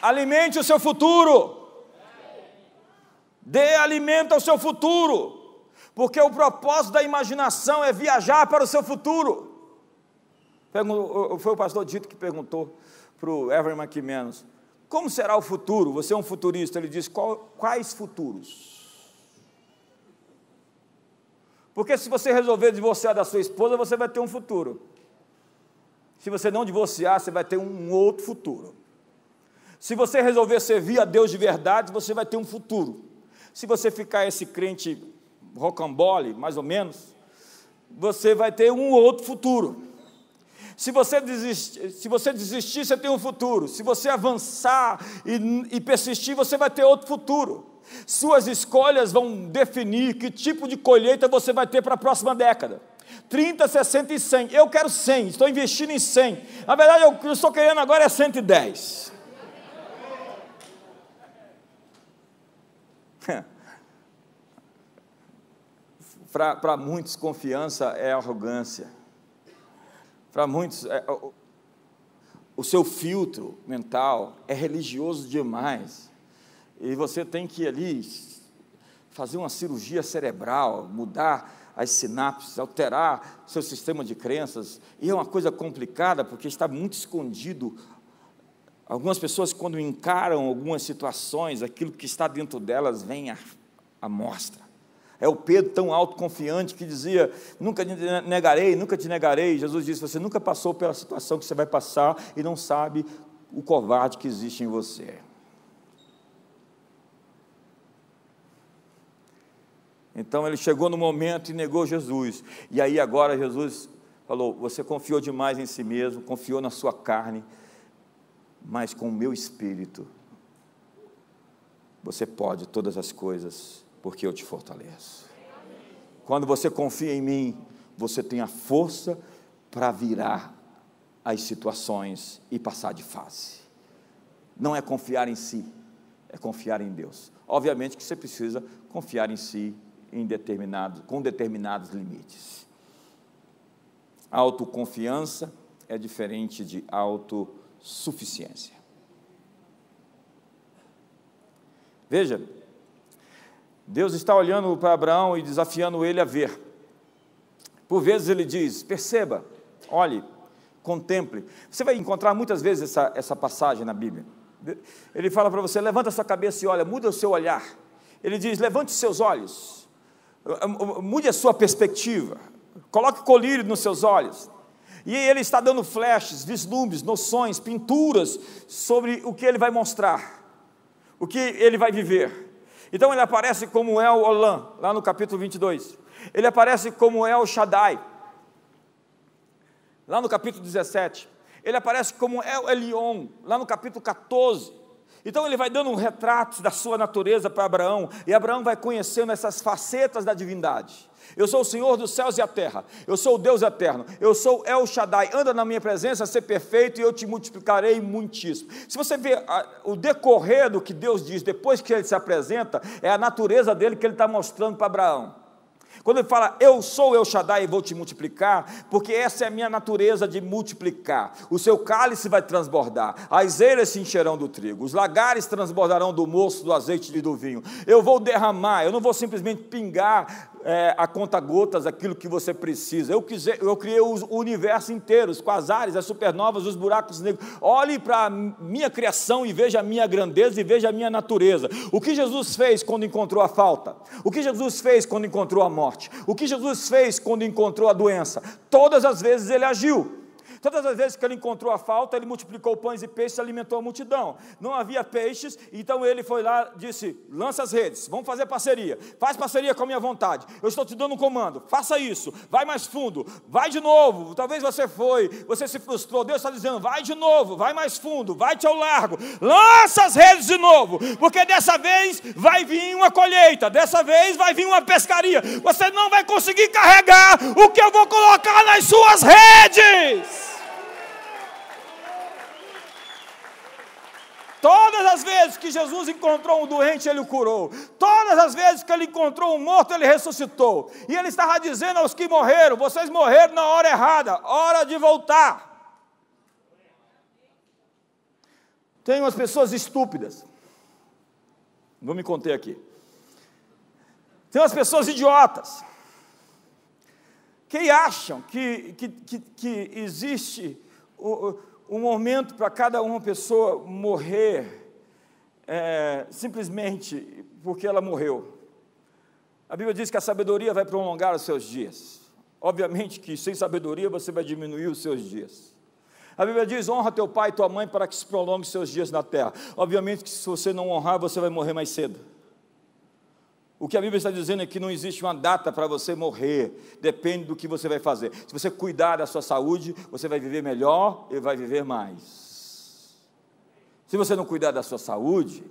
alimente o seu futuro. Dê alimento ao seu futuro. Porque o propósito da imaginação é viajar para o seu futuro. Foi o pastor Dito que perguntou para o Evan McManus, como será o futuro? Você é um futurista. Ele disse, quais futuros? Porque se você resolver divorciar da sua esposa, você vai ter um futuro. Se você não divorciar, você vai ter um outro futuro. Se você resolver servir a Deus de verdade, você vai ter um futuro. Se você ficar esse crente rocambole, mais ou menos, você vai ter um outro futuro. Se você desistir, você tem um futuro. Se você avançar e persistir, você vai ter outro futuro. Suas escolhas vão definir que tipo de colheita você vai ter para a próxima década. 30, 60 e 100. Eu quero 100, estou investindo em 100. Na verdade, o que eu estou querendo agora é 110. Para muitos, confiança é arrogância. Para muitos, o seu filtro mental é religioso demais. E você tem que ir ali fazer uma cirurgia cerebral, mudar as sinapses, alterar seu sistema de crenças. E é uma coisa complicada, porque está muito escondido. Algumas pessoas, quando encaram algumas situações, aquilo que está dentro delas vem à mostra. É o Pedro tão autoconfiante que dizia, nunca te negarei, nunca te negarei. Jesus disse, você nunca passou pela situação que você vai passar e não sabe o covarde que existe em você. Então ele chegou no momento e negou Jesus. E aí agora Jesus falou, você confiou demais em si mesmo, confiou na sua carne, mas com o meu espírito, você pode todas as coisas, porque eu te fortaleço. Quando você confia em mim, você tem a força para virar as situações e passar de fase. Não é confiar em si, é confiar em Deus. Obviamente que você precisa confiar em si com determinados limites. Autoconfiança é diferente de autossuficiência. Veja, Deus está olhando para Abraão e desafiando ele a ver. Por vezes ele diz, perceba, olhe, contemple. Você vai encontrar muitas vezes essa passagem na Bíblia. Ele fala para você, levanta a sua cabeça e olha, muda o seu olhar. Ele diz, levante os seus olhos, mude a sua perspectiva, coloque colírio nos seus olhos. E ele está dando flashes, vislumbres, noções, pinturas sobre o que ele vai mostrar, o que ele vai viver. Então ele aparece como El Olam, lá no capítulo 22. Ele aparece como El Shaddai, lá no capítulo 17. Ele aparece como El Elyon, lá no capítulo 14. Então ele vai dando um retrato da sua natureza para Abraão, e Abraão vai conhecendo essas facetas da divindade. Eu sou o Senhor dos céus e a terra, eu sou o Deus eterno, eu sou El Shaddai, anda na minha presença, ser perfeito e eu te multiplicarei muitíssimo. Se você vê o decorrer do que Deus diz, depois que ele se apresenta, é a natureza dele que ele está mostrando para Abraão. Quando ele fala, eu sou El Shaddai e vou te multiplicar, porque essa é a minha natureza de multiplicar. O seu cálice vai transbordar, as eiras se encherão do trigo, os lagares transbordarão do moço, do azeite e do vinho. Eu vou derramar, eu não vou simplesmente pingar a conta-gotas aquilo que você precisa. Eu criei o universo inteiro, os quasares, as supernovas, os buracos negros. Olhe para a minha criação e veja a minha grandeza e veja a minha natureza. O que Jesus fez quando encontrou a falta? O que Jesus fez quando encontrou a morte? O que Jesus fez quando encontrou a doença? Todas as vezes ele agiu. Todas as vezes que ele encontrou a falta, ele multiplicou pães e peixes e alimentou a multidão. Não havia peixes, então ele foi lá e disse, lança as redes, vamos fazer parceria. Faz parceria com a minha vontade. Eu estou te dando um comando, faça isso. Vai mais fundo, vai de novo. Talvez você se frustrou. Deus está dizendo, vai de novo, vai mais fundo, vai-te ao largo. Lança as redes de novo, porque dessa vez vai vir uma colheita. Dessa vez vai vir uma pescaria. Você não vai conseguir carregar o que eu vou colocar nas suas redes. Todas as vezes que Jesus encontrou um doente, ele o curou. Todas as vezes que ele encontrou um morto, ele ressuscitou. E ele estava dizendo aos que morreram, vocês morreram na hora errada, hora de voltar. Tem umas pessoas estúpidas, vou me conter aqui. Tem umas pessoas idiotas, que acham que existe um momento para cada uma pessoa morrer simplesmente porque ela morreu. A Bíblia diz que a sabedoria vai prolongar os seus dias. Obviamente que sem sabedoria você vai diminuir os seus dias. A Bíblia diz, honra teu pai e tua mãe para que se prolongue os seus dias na terra. Obviamente que se você não honrar, você vai morrer mais cedo. O que a Bíblia está dizendo é que não existe uma data para você morrer, depende do que você vai fazer. Se você cuidar da sua saúde, você vai viver melhor e vai viver mais. Se você não cuidar da sua saúde,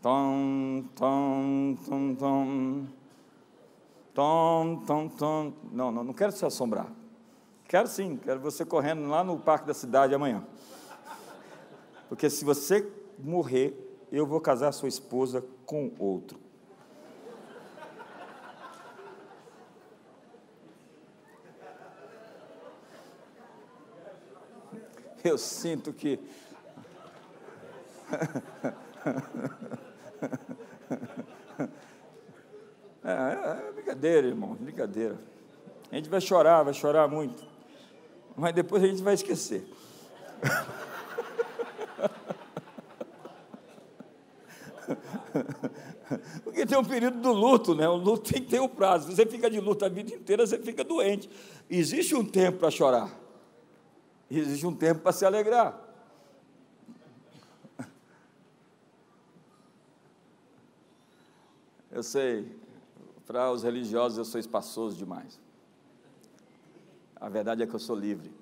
não, não quero te assombrar. Quero sim, quero você correndo lá no Parque da Cidade amanhã. Porque se você morrer, eu vou casar sua esposa com outro. Eu sinto que... É brincadeira, irmão, brincadeira. A gente vai chorar muito. Mas depois a gente vai esquecer. Porque tem um período do luto, né? O luto tem que ter um prazo. Se você fica de luto a vida inteira, você fica doente. Existe um tempo para chorar. Existe um tempo para se alegrar. Eu sei, para os religiosos eu sou espaçoso demais. A verdade é que eu sou livre.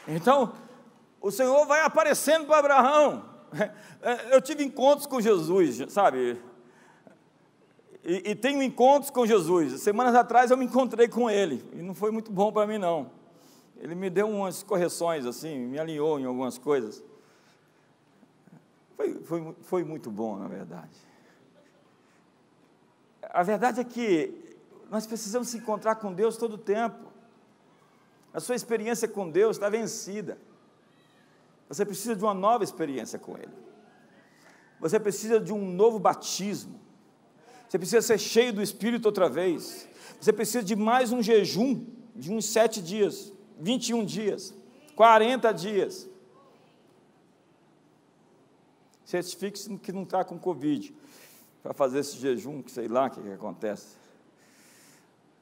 Então, o Senhor vai aparecendo para Abraão. Eu tive encontros com Jesus, sabe? E tenho encontros com Jesus. Semanas atrás eu me encontrei com ele, e não foi muito bom para mim, não. Ele me deu umas correções, assim, me alinhou em algumas coisas. Foi muito bom, na verdade. A verdade é que nós precisamos se encontrar com Deus todo o tempo. A sua experiência com Deus está vencida. Você precisa de uma nova experiência com Ele. Você precisa de um novo batismo. Você precisa ser cheio do Espírito outra vez. Você precisa de mais um jejum de uns 7 dias, 21 dias, 40 dias. Certifique-se que não está com Covid para fazer esse jejum, que sei lá o que acontece.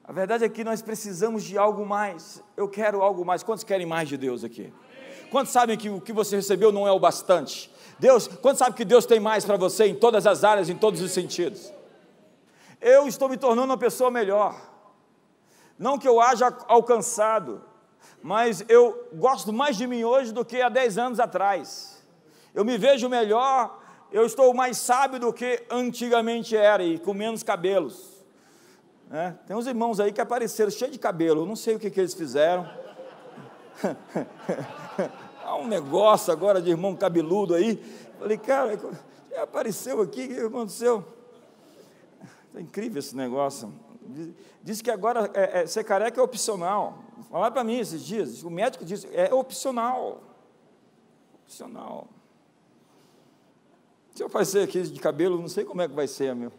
A verdade é que nós precisamos de algo mais. Eu quero algo mais. Quantos querem mais de Deus aqui? Quantos sabem que o que você recebeu não é o bastante? Quantos sabem que Deus tem mais para você em todas as áreas, em todos os sentidos? Eu estou me tornando uma pessoa melhor. Não que eu haja alcançado, mas eu gosto mais de mim hoje do que há 10 anos atrás. Eu me vejo melhor, eu estou mais sábio do que antigamente era, e com menos cabelos. Tem uns irmãos aí que apareceram cheios de cabelo, eu não sei o que eles fizeram. Há um negócio agora de irmão cabeludo aí. Falei, cara, apareceu aqui, o que aconteceu? É incrível esse negócio. Diz que agora ser careca é opcional. Falaram para mim esses dias, o médico disse, é opcional. Opcional. Se eu fazer aqui de cabelo, não sei como é que vai ser, meu.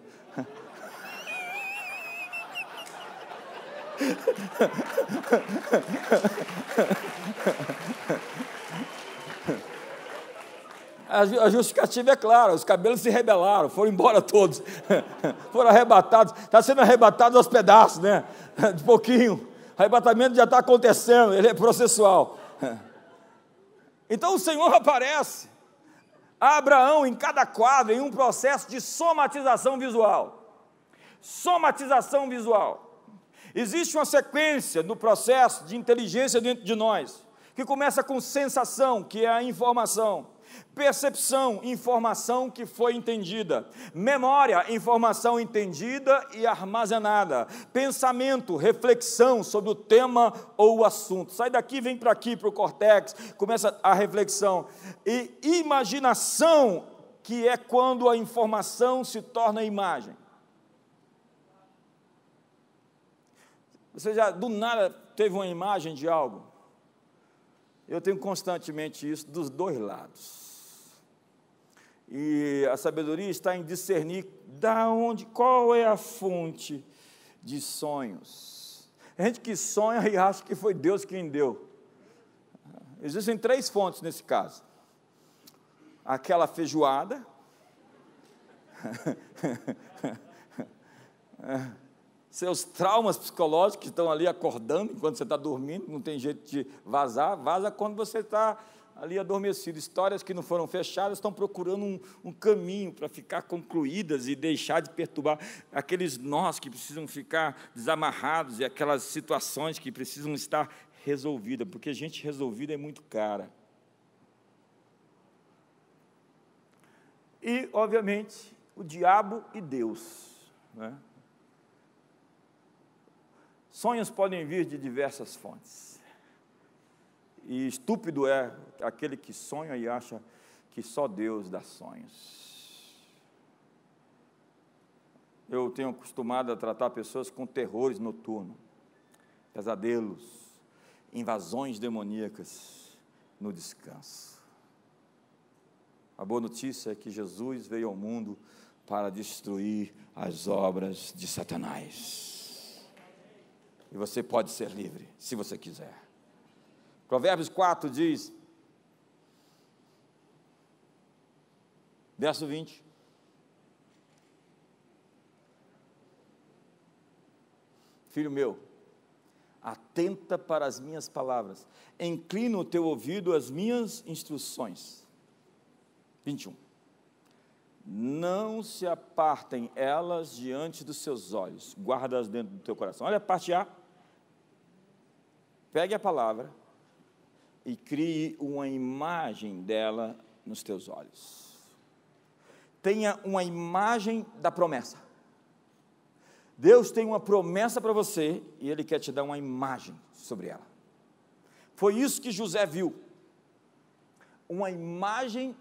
A justificativa é clara, os cabelos se rebelaram, foram embora todos, foram arrebatados, está sendo arrebatado aos pedaços, né? De pouquinho, o arrebatamento já está acontecendo, ele é processual. Então o Senhor aparece a Abraão em cada quadro, em um processo de somatização visual. Somatização visual. Existe uma sequência no processo de inteligência dentro de nós, que começa com sensação, que é a informação, percepção, informação que foi entendida, memória, informação entendida e armazenada, pensamento, reflexão sobre o tema ou o assunto. Sai daqui, vem para aqui, para o córtex, começa a reflexão. E imaginação, que é quando a informação se torna imagem. Você já, do nada, teve uma imagem de algo? Eu tenho constantemente isso dos dois lados. E a sabedoria está em discernir qual é a fonte de sonhos. Tem gente que sonha e acha que foi Deus quem deu. Existem 3 fontes nesse caso. Aquela feijoada, seus traumas psicológicos que estão ali acordando enquanto você está dormindo, não tem jeito de vazar, vaza quando você está ali adormecido. Histórias que não foram fechadas estão procurando um caminho para ficar concluídas e deixar de perturbar aqueles nós que precisam ficar desamarrados e aquelas situações que precisam estar resolvidas, porque gente resolvida é muito cara. E, obviamente, o diabo e Deus, né? Sonhos podem vir de diversas fontes. E estúpido é aquele que sonha e acha que só Deus dá sonhos. Eu tenho acostumado a tratar pessoas com terrores noturnos, pesadelos, invasões demoníacas no descanso. A boa notícia é que Jesus veio ao mundo para destruir as obras de Satanás. E você pode ser livre, se você quiser. Provérbios 4 diz, verso 20. Filho meu, atenta para as minhas palavras, inclina o teu ouvido às minhas instruções. 21. Não se apartem elas diante dos seus olhos, guarda-as dentro do teu coração. Olha a parte A. Pegue a palavra e crie uma imagem dela nos teus olhos. Tenha uma imagem da promessa. Deus tem uma promessa para você e Ele quer te dar uma imagem sobre ela. Foi isso que José viu. Uma imagem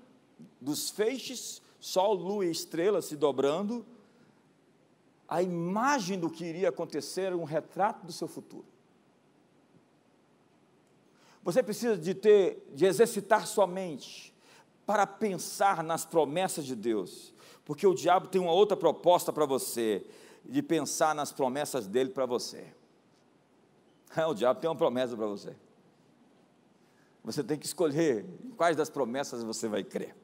dos feixes, sol, lua e estrela se dobrando. A imagem do que iria acontecer era um retrato do seu futuro. Você precisa de exercitar sua mente para pensar nas promessas de Deus, porque o diabo tem uma outra proposta para você, de pensar nas promessas dele para você. O diabo tem uma promessa para você. Você tem que escolher em quais das promessas você vai crer.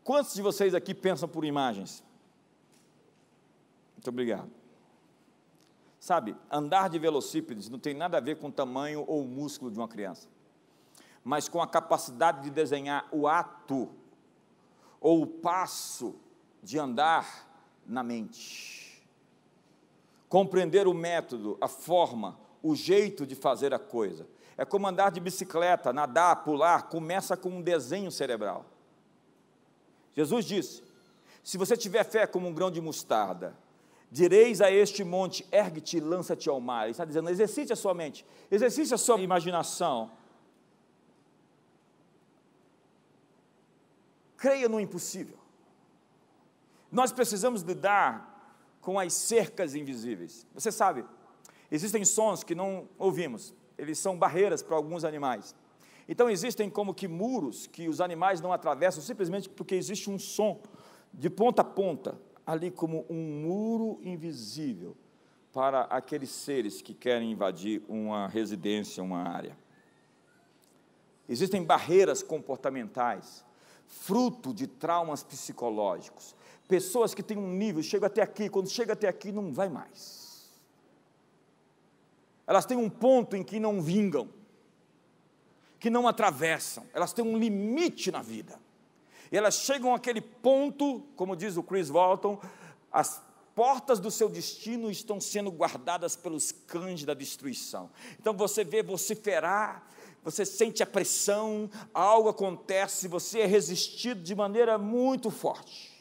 Quantos de vocês aqui pensam por imagens? Muito obrigado. Sabe, andar de velocípedes não tem nada a ver com o tamanho ou o músculo de uma criança, mas com a capacidade de desenhar o ato ou o passo de andar na mente. Compreender o método, a forma, o jeito de fazer a coisa. É como andar de bicicleta, nadar, pular, começa com um desenho cerebral. Jesus disse, se você tiver fé como um grão de mostarda, direis a este monte, ergue-te e lança-te ao mar. Ele está dizendo, exercite a sua mente, exercite a sua imaginação. Creia no impossível. Nós precisamos lidar com as cercas invisíveis. Você sabe, existem sons que não ouvimos, eles são barreiras para alguns animais. Então existem como que muros que os animais não atravessam, simplesmente porque existe um som de ponta a ponta, ali como um muro invisível para aqueles seres que querem invadir uma residência, uma área. Existem barreiras comportamentais, fruto de traumas psicológicos. Pessoas que têm um nível, chega até aqui, quando chega até aqui não vai mais. Elas têm um ponto em que não vingam, que não atravessam, elas têm um limite na vida. E elas chegam àquele ponto, como diz o Chris Walton, as portas do seu destino estão sendo guardadas pelos cães da destruição. Então você vê vociferar, você sente a pressão, algo acontece, você é resistido de maneira muito forte.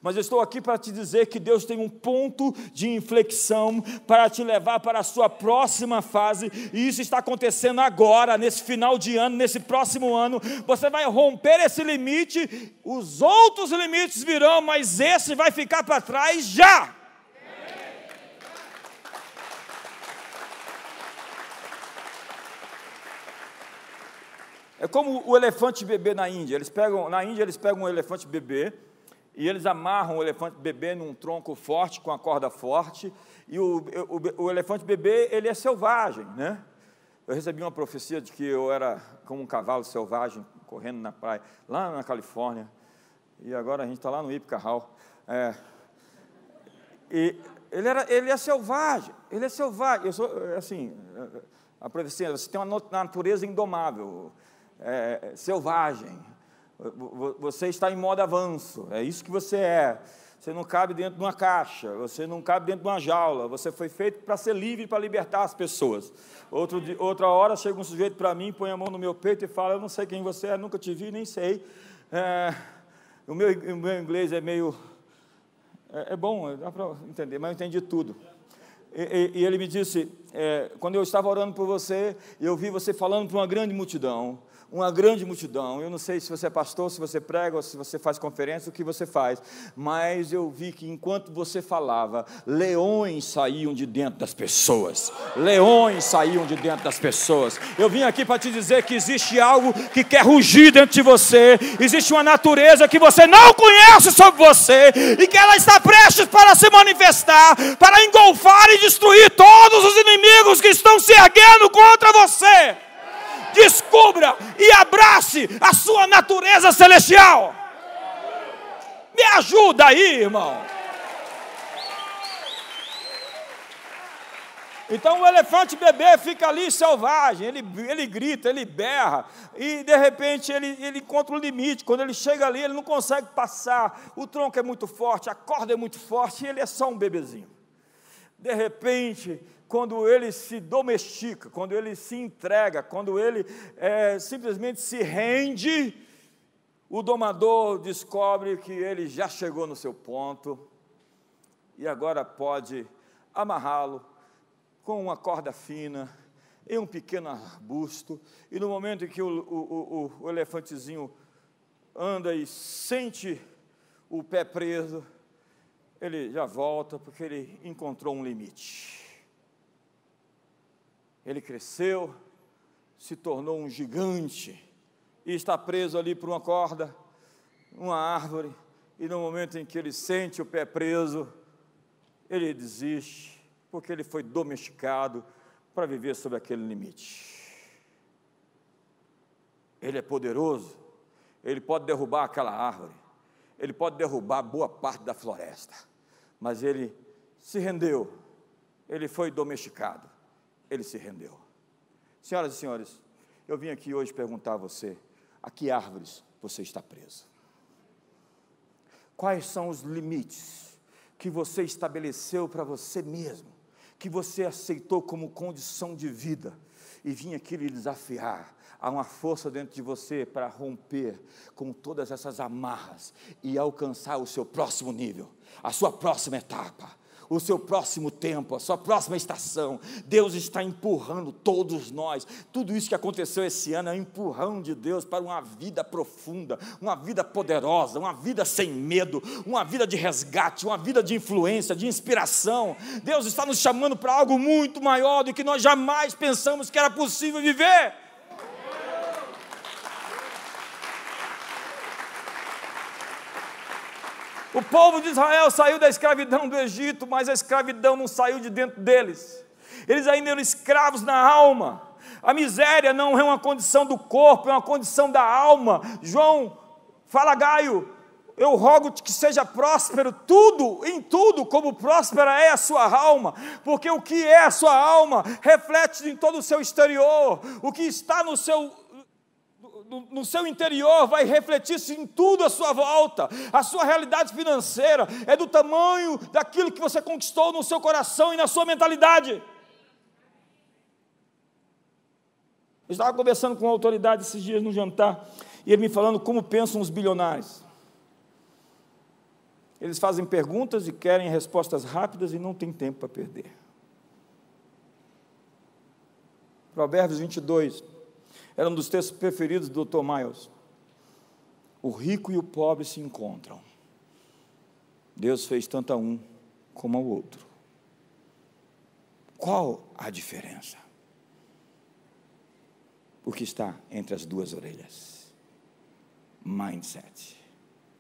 Mas eu estou aqui para te dizer que Deus tem um ponto de inflexão para te levar para a sua próxima fase, e isso está acontecendo agora, nesse final de ano, nesse próximo ano. Você vai romper esse limite, os outros limites virão, mas esse vai ficar para trás já. É como o elefante bebê na Índia. Na Índia eles pegam um elefante bebê e eles amarram o elefante bebê num tronco forte, com a corda forte, e o elefante bebê, ele é selvagem, né? Eu recebi uma profecia de que eu era como um cavalo selvagem, correndo na praia, lá na Califórnia, e agora a gente está lá no Ipca Hall. Ele é selvagem, ele é selvagem. Eu sou, assim, a profecia, você tem uma natureza indomável, selvagem. Você está em modo avanço, é isso que você é. Você não cabe dentro de uma caixa, você não cabe dentro de uma jaula, você foi feito para ser livre, para libertar as pessoas. Outra hora chega um sujeito para mim, põe a mão no meu peito e fala: eu não sei quem você é, nunca te vi, nem sei. O meu inglês é meio... É bom, dá para entender, mas eu entendi tudo. E ele me disse, quando eu estava orando por você, eu vi você falando para uma grande multidão, eu não sei se você é pastor, se você prega, ou se você faz conferência, o que você faz, mas eu vi que enquanto você falava, leões saíam de dentro das pessoas, eu vim aqui para te dizer que existe algo que quer rugir dentro de você, existe uma natureza que você não conhece sobre você, e que ela está prestes para se manifestar, para engolfar e destruir todos os inimigos que estão se erguendo contra você. Descubra e abrace a sua natureza celestial. Me ajuda aí, irmão. Então o elefante bebê fica ali selvagem, ele grita, ele berra, e de repente ele encontra um limite. Quando ele chega ali, ele não consegue passar, o tronco é muito forte, a corda é muito forte, e ele é só um bebezinho. De repente, quando ele se domestica, quando ele se entrega, quando ele simplesmente se rende, o domador descobre que ele já chegou no seu ponto, e agora pode amarrá-lo com uma corda fina, em um pequeno arbusto, e no momento em que o elefantezinho anda e sente o pé preso, ele já volta, porque ele encontrou um limite. Ele cresceu, se tornou um gigante, e está preso ali por uma corda, uma árvore, e no momento em que ele sente o pé preso, ele desiste, porque ele foi domesticado para viver sob aquele limite. Ele é poderoso, ele pode derrubar aquela árvore, ele pode derrubar boa parte da floresta, mas ele se rendeu, ele foi domesticado, ele se rendeu. Senhoras e senhores, eu vim aqui hoje perguntar a você, a que árvores você está preso? Quais são os limites que você estabeleceu para você mesmo, que você aceitou como condição de vida, e vim aqui lhe desafiar? Há uma força dentro de você para romper com todas essas amarras e alcançar o seu próximo nível, a sua próxima etapa, o seu próximo tempo, a sua próxima estação. Deus está empurrando todos nós. Tudo isso que aconteceu esse ano é um empurrão de Deus para uma vida profunda, uma vida poderosa, uma vida sem medo, uma vida de resgate, uma vida de influência, de inspiração. Deus está nos chamando para algo muito maior do que nós jamais pensamos que era possível viver. O povo de Israel saiu da escravidão do Egito, mas a escravidão não saiu de dentro deles. Eles ainda eram escravos na alma. A miséria não é uma condição do corpo, é uma condição da alma. João fala: Gaio, eu rogo-te que seja próspero em tudo, como próspera é a sua alma, porque o que é a sua alma reflete em todo o seu exterior. O que está no seu interior vai refletir-se em tudo à sua volta. A sua realidade financeira é do tamanho daquilo que você conquistou no seu coração e na sua mentalidade. Eu estava conversando com uma autoridade esses dias no jantar, e ele me falando como pensam os bilionários. Eles fazem perguntas e querem respostas rápidas e não tem tempo para perder. Provérbios 22 era um dos textos preferidos do Dr. Miles. O rico e o pobre se encontram. Deus fez tanto a um como ao outro. Qual a diferença? O que está entre as duas orelhas? Mindset,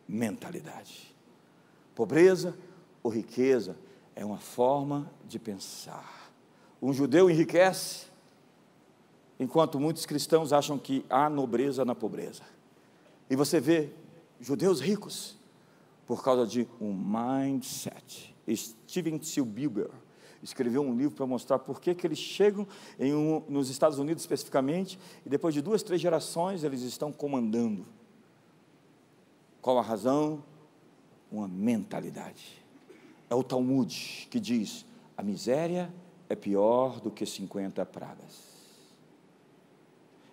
mentalidade. Pobreza ou riqueza é uma forma de pensar. Um judeu enriquece, enquanto muitos cristãos acham que há nobreza na pobreza. E você vê judeus ricos por causa de um mindset. Steven Spielberg escreveu um livro para mostrar por que eles chegam nos Estados Unidos especificamente, e depois de 2, 3 gerações eles estão comandando. Qual a razão? Uma mentalidade. É o Talmud que diz: a miséria é pior do que 50 pragas.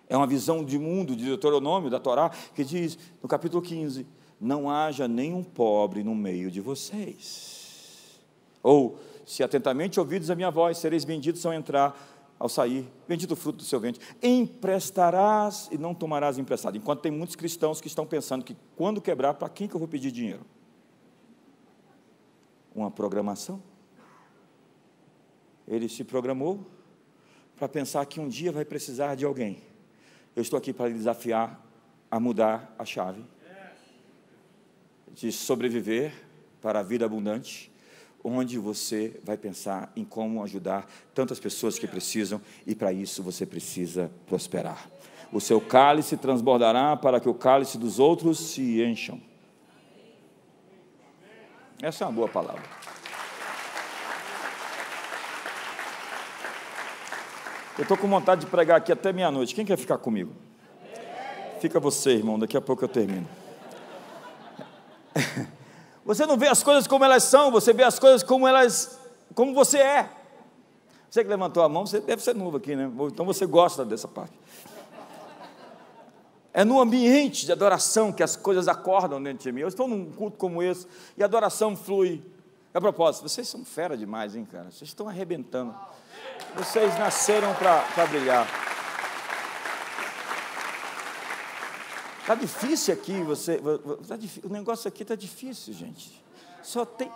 É uma visão de mundo, de Deuteronômio, da Torá, que diz, no capítulo 15, não haja nenhum pobre no meio de vocês. Ou, se atentamente ouvides a minha voz, sereis benditos ao entrar, ao sair, bendito o fruto do seu ventre. Emprestarás e não tomarás emprestado. Enquanto tem muitos cristãos que estão pensando que, quando quebrar, para quem que eu vou pedir dinheiro? Uma programação. Ele se programou para pensar que um dia vai precisar de alguém. Eu estou aqui para lhe desafiar a mudar a chave, de sobreviver para a vida abundante, onde você vai pensar em como ajudar tantas pessoas que precisam, e para isso você precisa prosperar. O seu cálice transbordará para que o cálice dos outros se encham. Essa é uma boa palavra. Eu estou com vontade de pregar aqui até meia-noite. Quem quer ficar comigo? Fica você, irmão, daqui a pouco eu termino. Você não vê as coisas como elas são, você vê as coisas como você é. Você que levantou a mão, você deve ser novo aqui, né? Então você gosta dessa parte. É no ambiente de adoração que as coisas acordam dentro de mim. Eu estou num culto como esse e a adoração flui. A propósito, vocês são fera demais, hein, cara? Vocês estão arrebentando. Vocês nasceram para brilhar. Está difícil aqui, o negócio aqui está difícil, gente. Só tem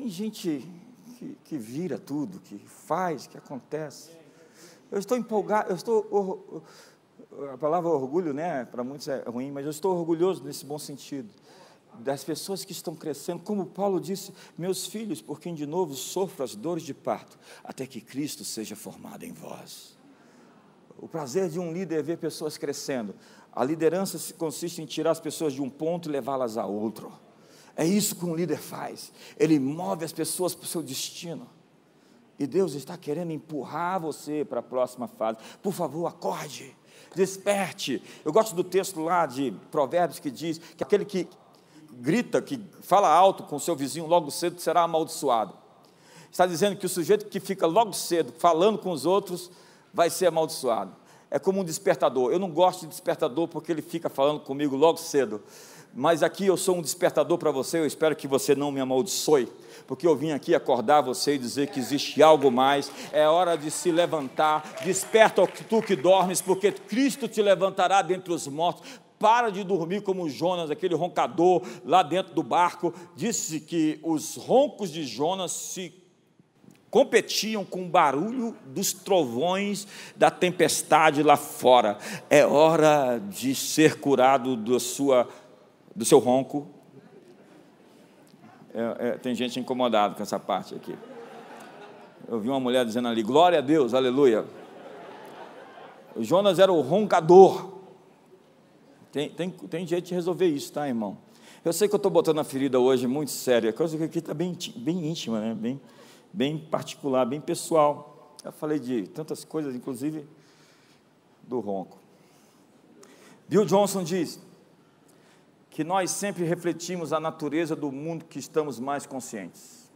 gente que vira tudo, que faz, que acontece. Eu estou empolgado, a palavra orgulho, né, para muitos é ruim, mas eu estou orgulhoso nesse bom sentido, das pessoas que estão crescendo, como Paulo disse, meus filhos, por quem de novo sofro as dores de parto, até que Cristo seja formado em vós. O prazer de um líder é ver pessoas crescendo. A liderança consiste em tirar as pessoas de um ponto e levá-las a outro. É isso que um líder faz. Ele move as pessoas para o seu destino. E Deus está querendo empurrar você para a próxima fase. Por favor, acorde, desperte. Eu gosto do texto lá de Provérbios que diz que aquele que grita, que fala alto com o seu vizinho logo cedo será amaldiçoado. Está dizendo que o sujeito que fica logo cedo falando com os outros vai ser amaldiçoado. É como um despertador. Eu não gosto de despertador porque ele fica falando comigo logo cedo, mas aqui eu sou um despertador para você. Eu espero que você não me amaldiçoe, porque eu vim aqui acordar você e dizer que existe algo mais. É hora de se levantar. Desperta tu que dormes, porque Cristo te levantará dentre os mortos. Para de dormir como Jonas, aquele roncador lá dentro do barco. Disse que os roncos de Jonas se competiam com o barulho dos trovões da tempestade lá fora. É hora de ser curado do seu ronco. Tem gente incomodada com essa parte aqui. Eu vi uma mulher dizendo ali, glória a Deus, aleluia. O Jonas era o roncador. Tem jeito de resolver isso, tá, irmão? Eu sei que eu estou botando a ferida hoje muito séria, a coisa que aqui está bem íntima, né? Bem particular, bem pessoal. Eu falei de tantas coisas, inclusive do ronco. Bill Johnson diz que nós sempre refletimos a natureza do mundo que estamos mais conscientes.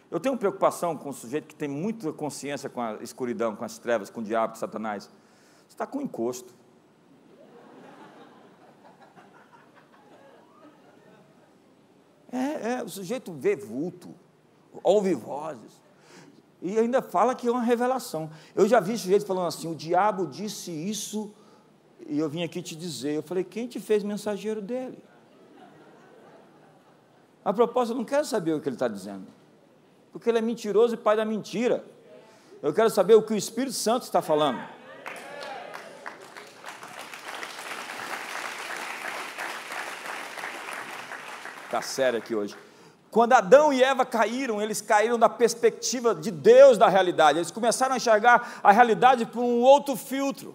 Eu tenho preocupação com o sujeito que tem muita consciência com a escuridão, com as trevas, com o diabo, com Satanás. Você está com encosto. O sujeito vê vulto, ouve vozes, e ainda fala que é uma revelação. Eu já vi sujeito falando assim, o diabo disse isso, e eu vim aqui te dizer. Eu falei, quem te fez mensageiro dele? A propósito, eu não quero saber o que ele está dizendo, porque ele é mentiroso e pai da mentira. Eu quero saber o que o Espírito Santo está falando. Está sério aqui hoje. Quando Adão e Eva caíram, eles caíram da perspectiva de Deus da realidade. Eles começaram a enxergar a realidade por um outro filtro,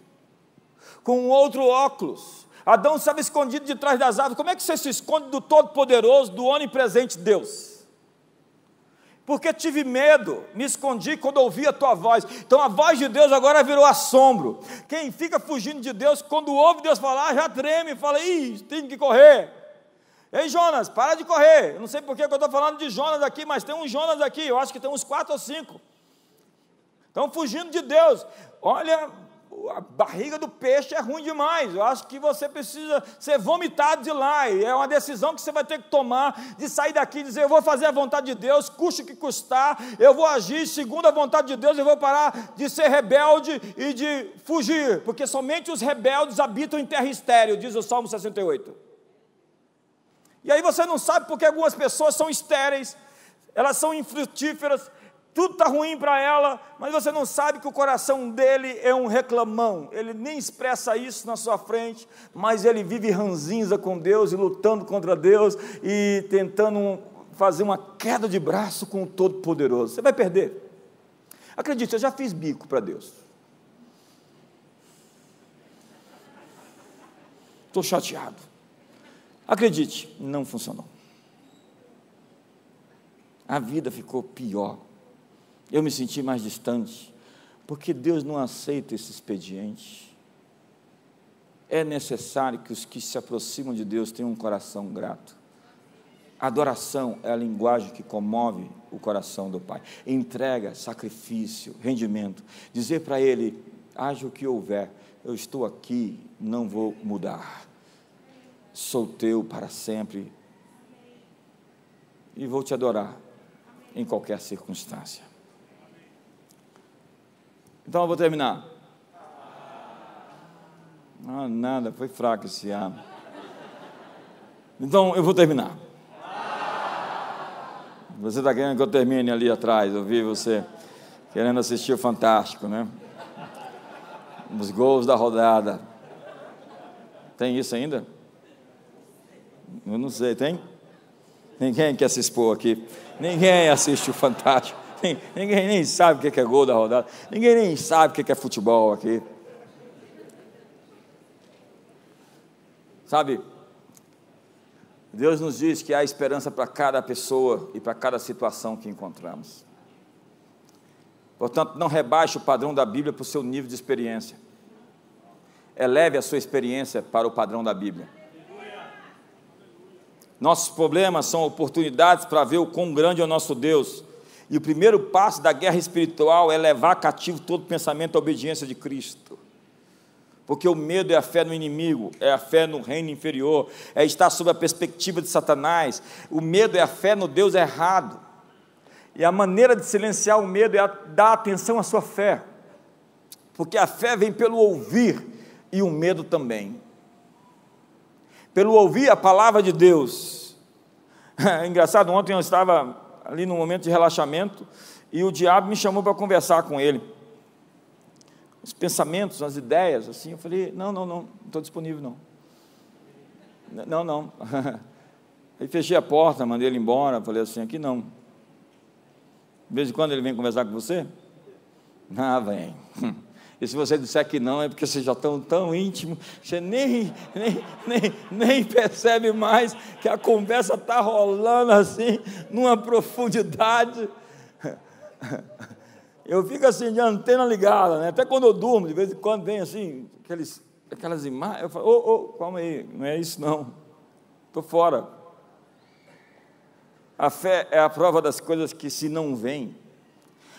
com um outro óculos. Adão estava escondido de trás das árvores. Como é que você se esconde do Todo-Poderoso, do onipresente Deus? Porque tive medo, me escondi quando ouvi a tua voz. Então a voz de Deus agora virou assombro. Quem fica fugindo de Deus, quando ouve Deus falar, já treme, fala, ih, tem que correr. Ei, Jonas, para de correr. Eu não sei por que eu estou falando de Jonas aqui, mas tem um Jonas aqui, eu acho que tem uns 4 ou 5. Estão fugindo de Deus. Olha, a barriga do peixe é ruim demais. Eu acho que você precisa ser vomitado de lá. E é uma decisão que você vai ter que tomar, de sair daqui e dizer, eu vou fazer a vontade de Deus, custe o que custar, eu vou agir segundo a vontade de Deus, eu vou parar de ser rebelde e de fugir, porque somente os rebeldes habitam em terra estéril, diz o Salmo 68. E aí você não sabe porque algumas pessoas são estéreis, elas são infrutíferas, tudo está ruim para ela, mas você não sabe que o coração dele é um reclamão. Ele nem expressa isso na sua frente, mas ele vive ranzinza com Deus e lutando contra Deus e tentando fazer uma queda de braço com o Todo-Poderoso. Você vai perder. Acredite, eu já fiz bico para Deus. Estou chateado. Acredite, não funcionou. A vida ficou pior. Eu me senti mais distante, porque Deus não aceita esse expediente. É necessário que os que se aproximam de Deus tenham um coração grato. A adoração é a linguagem que comove o coração do Pai. Entrega, sacrifício, rendimento. Dizer para Ele, haja o que houver, eu estou aqui, não vou mudar. Sou teu para sempre e vou te adorar em qualquer circunstância. Então eu vou terminar. Ah, nada, foi fraco esse ano. Então eu vou terminar. Você está querendo que eu termine ali atrás? Eu vi você querendo assistir o Fantástico, né? Os gols da rodada. Tem isso ainda? Eu não sei, tem? Ninguém quer se expor aqui. Ninguém assiste o Fantástico. Ninguém nem sabe o que é gol da rodada. Ninguém nem sabe o que é futebol aqui. Sabe, Deus nos diz que há esperança para cada pessoa e para cada situação que encontramos. Portanto, não rebaixe o padrão da Bíblia para o seu nível de experiência. Eleve a sua experiência para o padrão da Bíblia. Nossos problemas são oportunidades para ver o quão grande é o nosso Deus. E o primeiro passo da guerra espiritual é levar cativo todo pensamento à obediência de Cristo. Porque o medo é a fé no inimigo, é a fé no reino inferior, é estar sob a perspectiva de Satanás. O medo é a fé no Deus errado. E a maneira de silenciar o medo é dar atenção à sua fé. Porque a fé vem pelo ouvir e o medo também. Pelo ouvir a palavra de Deus. É engraçado, ontem eu estava ali num momento de relaxamento, e o diabo me chamou para conversar com ele. Os pensamentos, as ideias, assim, eu falei, não estou disponível, não. Aí fechei a porta, mandei ele embora, falei assim, aqui não. De vez em quando ele vem conversar com você? Ah, vem. E se você disser que não, é porque vocês já estão tão íntimos, você nem percebe mais que a conversa está rolando assim, numa profundidade. Eu fico assim, de antena ligada, né? Até quando eu durmo, de vez em quando vem assim, aquelas imagens, eu falo, calma aí, não é isso não, estou fora. A fé é a prova das coisas que se não veem.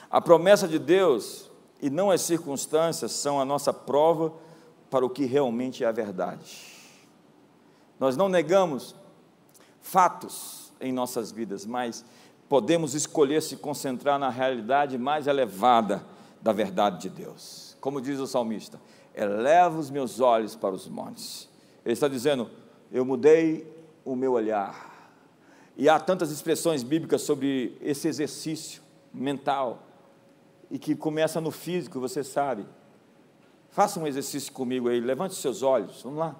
A promessa de Deus e não as circunstâncias são a nossa prova para o que realmente é a verdade. Nós não negamos fatos em nossas vidas, mas podemos escolher se concentrar na realidade mais elevada da verdade de Deus. Como diz o salmista, eleva os meus olhos para os montes. Ele está dizendo, eu mudei o meu olhar. E há tantas expressões bíblicas sobre esse exercício mental, e que começa no físico, você sabe. Faça um exercício comigo aí, levante os seus olhos, vamos lá.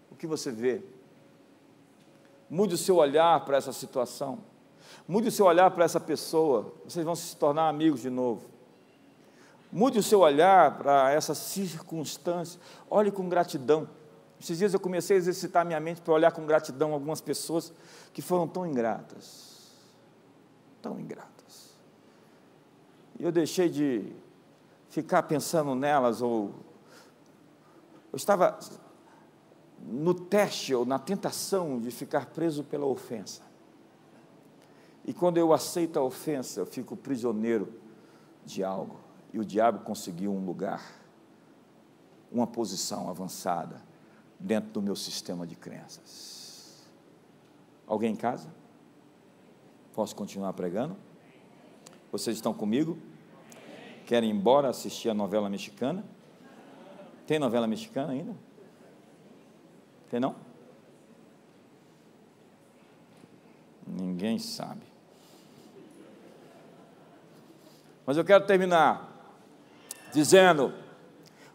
O que você vê? Mude o seu olhar para essa situação. Mude o seu olhar para essa pessoa, vocês vão se tornar amigos de novo. Mude o seu olhar para essa circunstância, olhe com gratidão. Esses dias eu comecei a exercitar minha mente para olhar com gratidão algumas pessoas que foram tão ingratas. Tão ingratas. E eu deixei de ficar pensando nelas, ou eu estava no teste ou na tentação de ficar preso pela ofensa. E quando eu aceito a ofensa, eu fico prisioneiro de algo. E o diabo conseguiu um lugar, uma posição avançada dentro do meu sistema de crenças. Alguém em casa? Posso continuar pregando? Vocês estão comigo? Querem ir embora assistir a novela mexicana? Tem novela mexicana ainda? Tem não? Ninguém sabe. Mas eu quero terminar dizendo,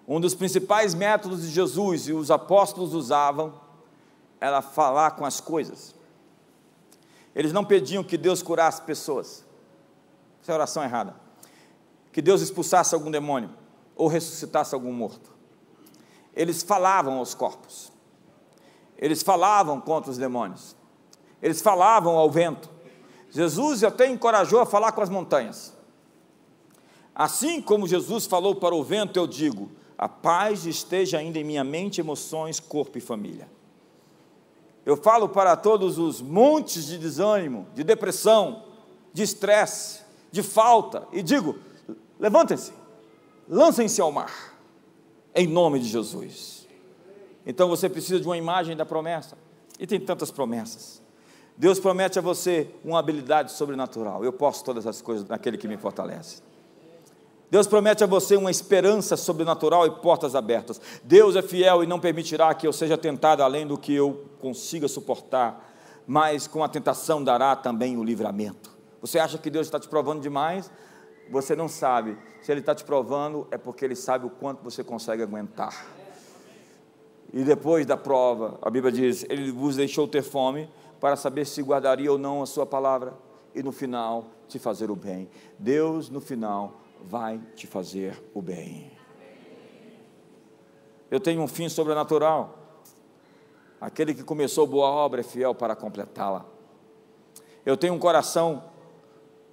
um dos principais métodos de Jesus, e os apóstolos usavam, era falar com as coisas. Eles não pediam que Deus curasse pessoas. Essa é a oração errada. Que Deus expulsasse algum demônio, ou ressuscitasse algum morto. Eles falavam aos corpos. Eles falavam contra os demônios. Eles falavam ao vento. Jesus até encorajou a falar com as montanhas. Assim como Jesus falou para o vento, eu digo: a paz esteja ainda em minha mente, emoções, corpo e família. Eu falo para todos os montes de desânimo, de depressão, de estresse, de falta, e digo: levantem-se, lancem-se ao mar, em nome de Jesus. Então você precisa de uma imagem da promessa, e tem tantas promessas. Deus promete a você uma habilidade sobrenatural. Eu posso todas as coisas naquele que me fortalece. Deus promete a você uma esperança sobrenatural e portas abertas. Deus é fiel e não permitirá que eu seja tentado além do que eu consiga suportar, mas com a tentação dará também o livramento. Você acha que Deus está te provando demais? Você não sabe. Se Ele está te provando, é porque Ele sabe o quanto você consegue aguentar. E depois da prova, a Bíblia diz: Ele vos deixou ter fome para saber se guardaria ou não a sua palavra, e no final te fazer o bem. Deus no final vai te fazer o bem. Eu tenho um fim sobrenatural. Aquele que começou boa obra é fiel para completá-la. Eu tenho um coração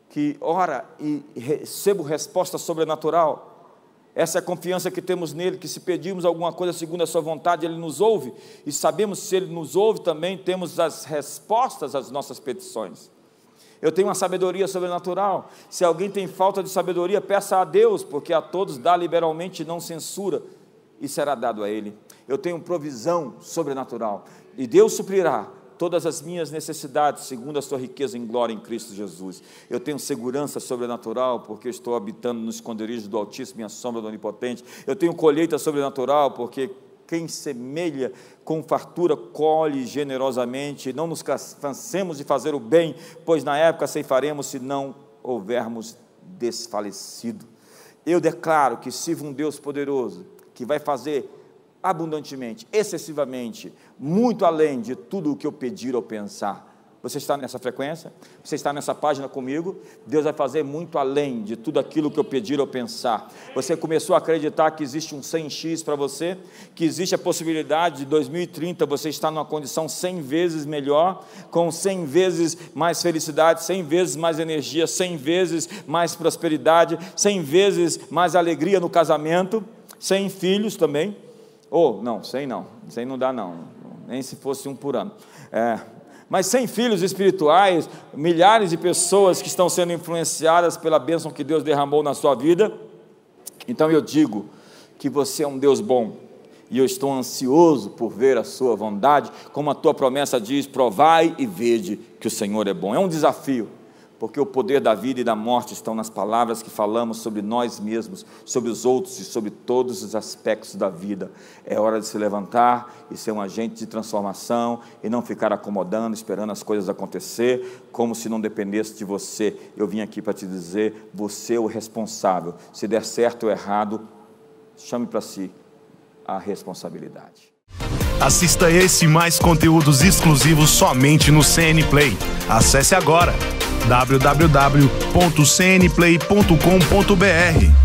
que ora e recebo resposta sobrenatural. Essa é a confiança que temos nele, que se pedirmos alguma coisa segundo a sua vontade, Ele nos ouve, e sabemos se Ele nos ouve também, temos as respostas às nossas petições. Eu tenho uma sabedoria sobrenatural. Se alguém tem falta de sabedoria, peça a Deus, porque a todos dá liberalmente e não censura, e será dado a Ele. Eu tenho provisão sobrenatural, e Deus suprirá todas as minhas necessidades, segundo a sua riqueza em glória em Cristo Jesus. Eu tenho segurança sobrenatural, porque estou habitando no esconderijo do Altíssimo e à sombra do Onipotente. Eu tenho colheita sobrenatural, porque quem semeia com fartura colhe generosamente. Não nos cansemos de fazer o bem, pois na época ceifaremos se não houvermos desfalecido. Eu declaro que sirvo um Deus poderoso, que vai fazer abundantemente, excessivamente, muito além de tudo o que eu pedir ou pensar. Você está nessa frequência? Você está nessa página comigo? Deus vai fazer muito além de tudo aquilo que eu pedir ou pensar. Você começou a acreditar que existe um 100x para você? Que existe a possibilidade de 2030 você estar numa condição 100 vezes melhor, com 100 vezes mais felicidade, 100 vezes mais energia, 100 vezes mais prosperidade, 100 vezes mais alegria no casamento, 100 filhos também. Não, 100 não, 100 não dá não, nem se fosse um por ano. Mas 100 filhos espirituais, milhares de pessoas que estão sendo influenciadas pela bênção que Deus derramou na sua vida. Então eu digo que você é um Deus bom, e eu estou ansioso por ver a sua bondade, como a tua promessa diz: provai e vede que o Senhor é bom. É um desafio, porque o poder da vida e da morte estão nas palavras que falamos sobre nós mesmos, sobre os outros e sobre todos os aspectos da vida. É hora de se levantar e ser um agente de transformação, e não ficar acomodando, esperando as coisas acontecer, como se não dependesse de você. Eu vim aqui para te dizer: você é o responsável. Se der certo ou errado, chame para si a responsabilidade. Assista esse e mais conteúdos exclusivos somente no CN Play. Acesse agora www.cnplay.com.br.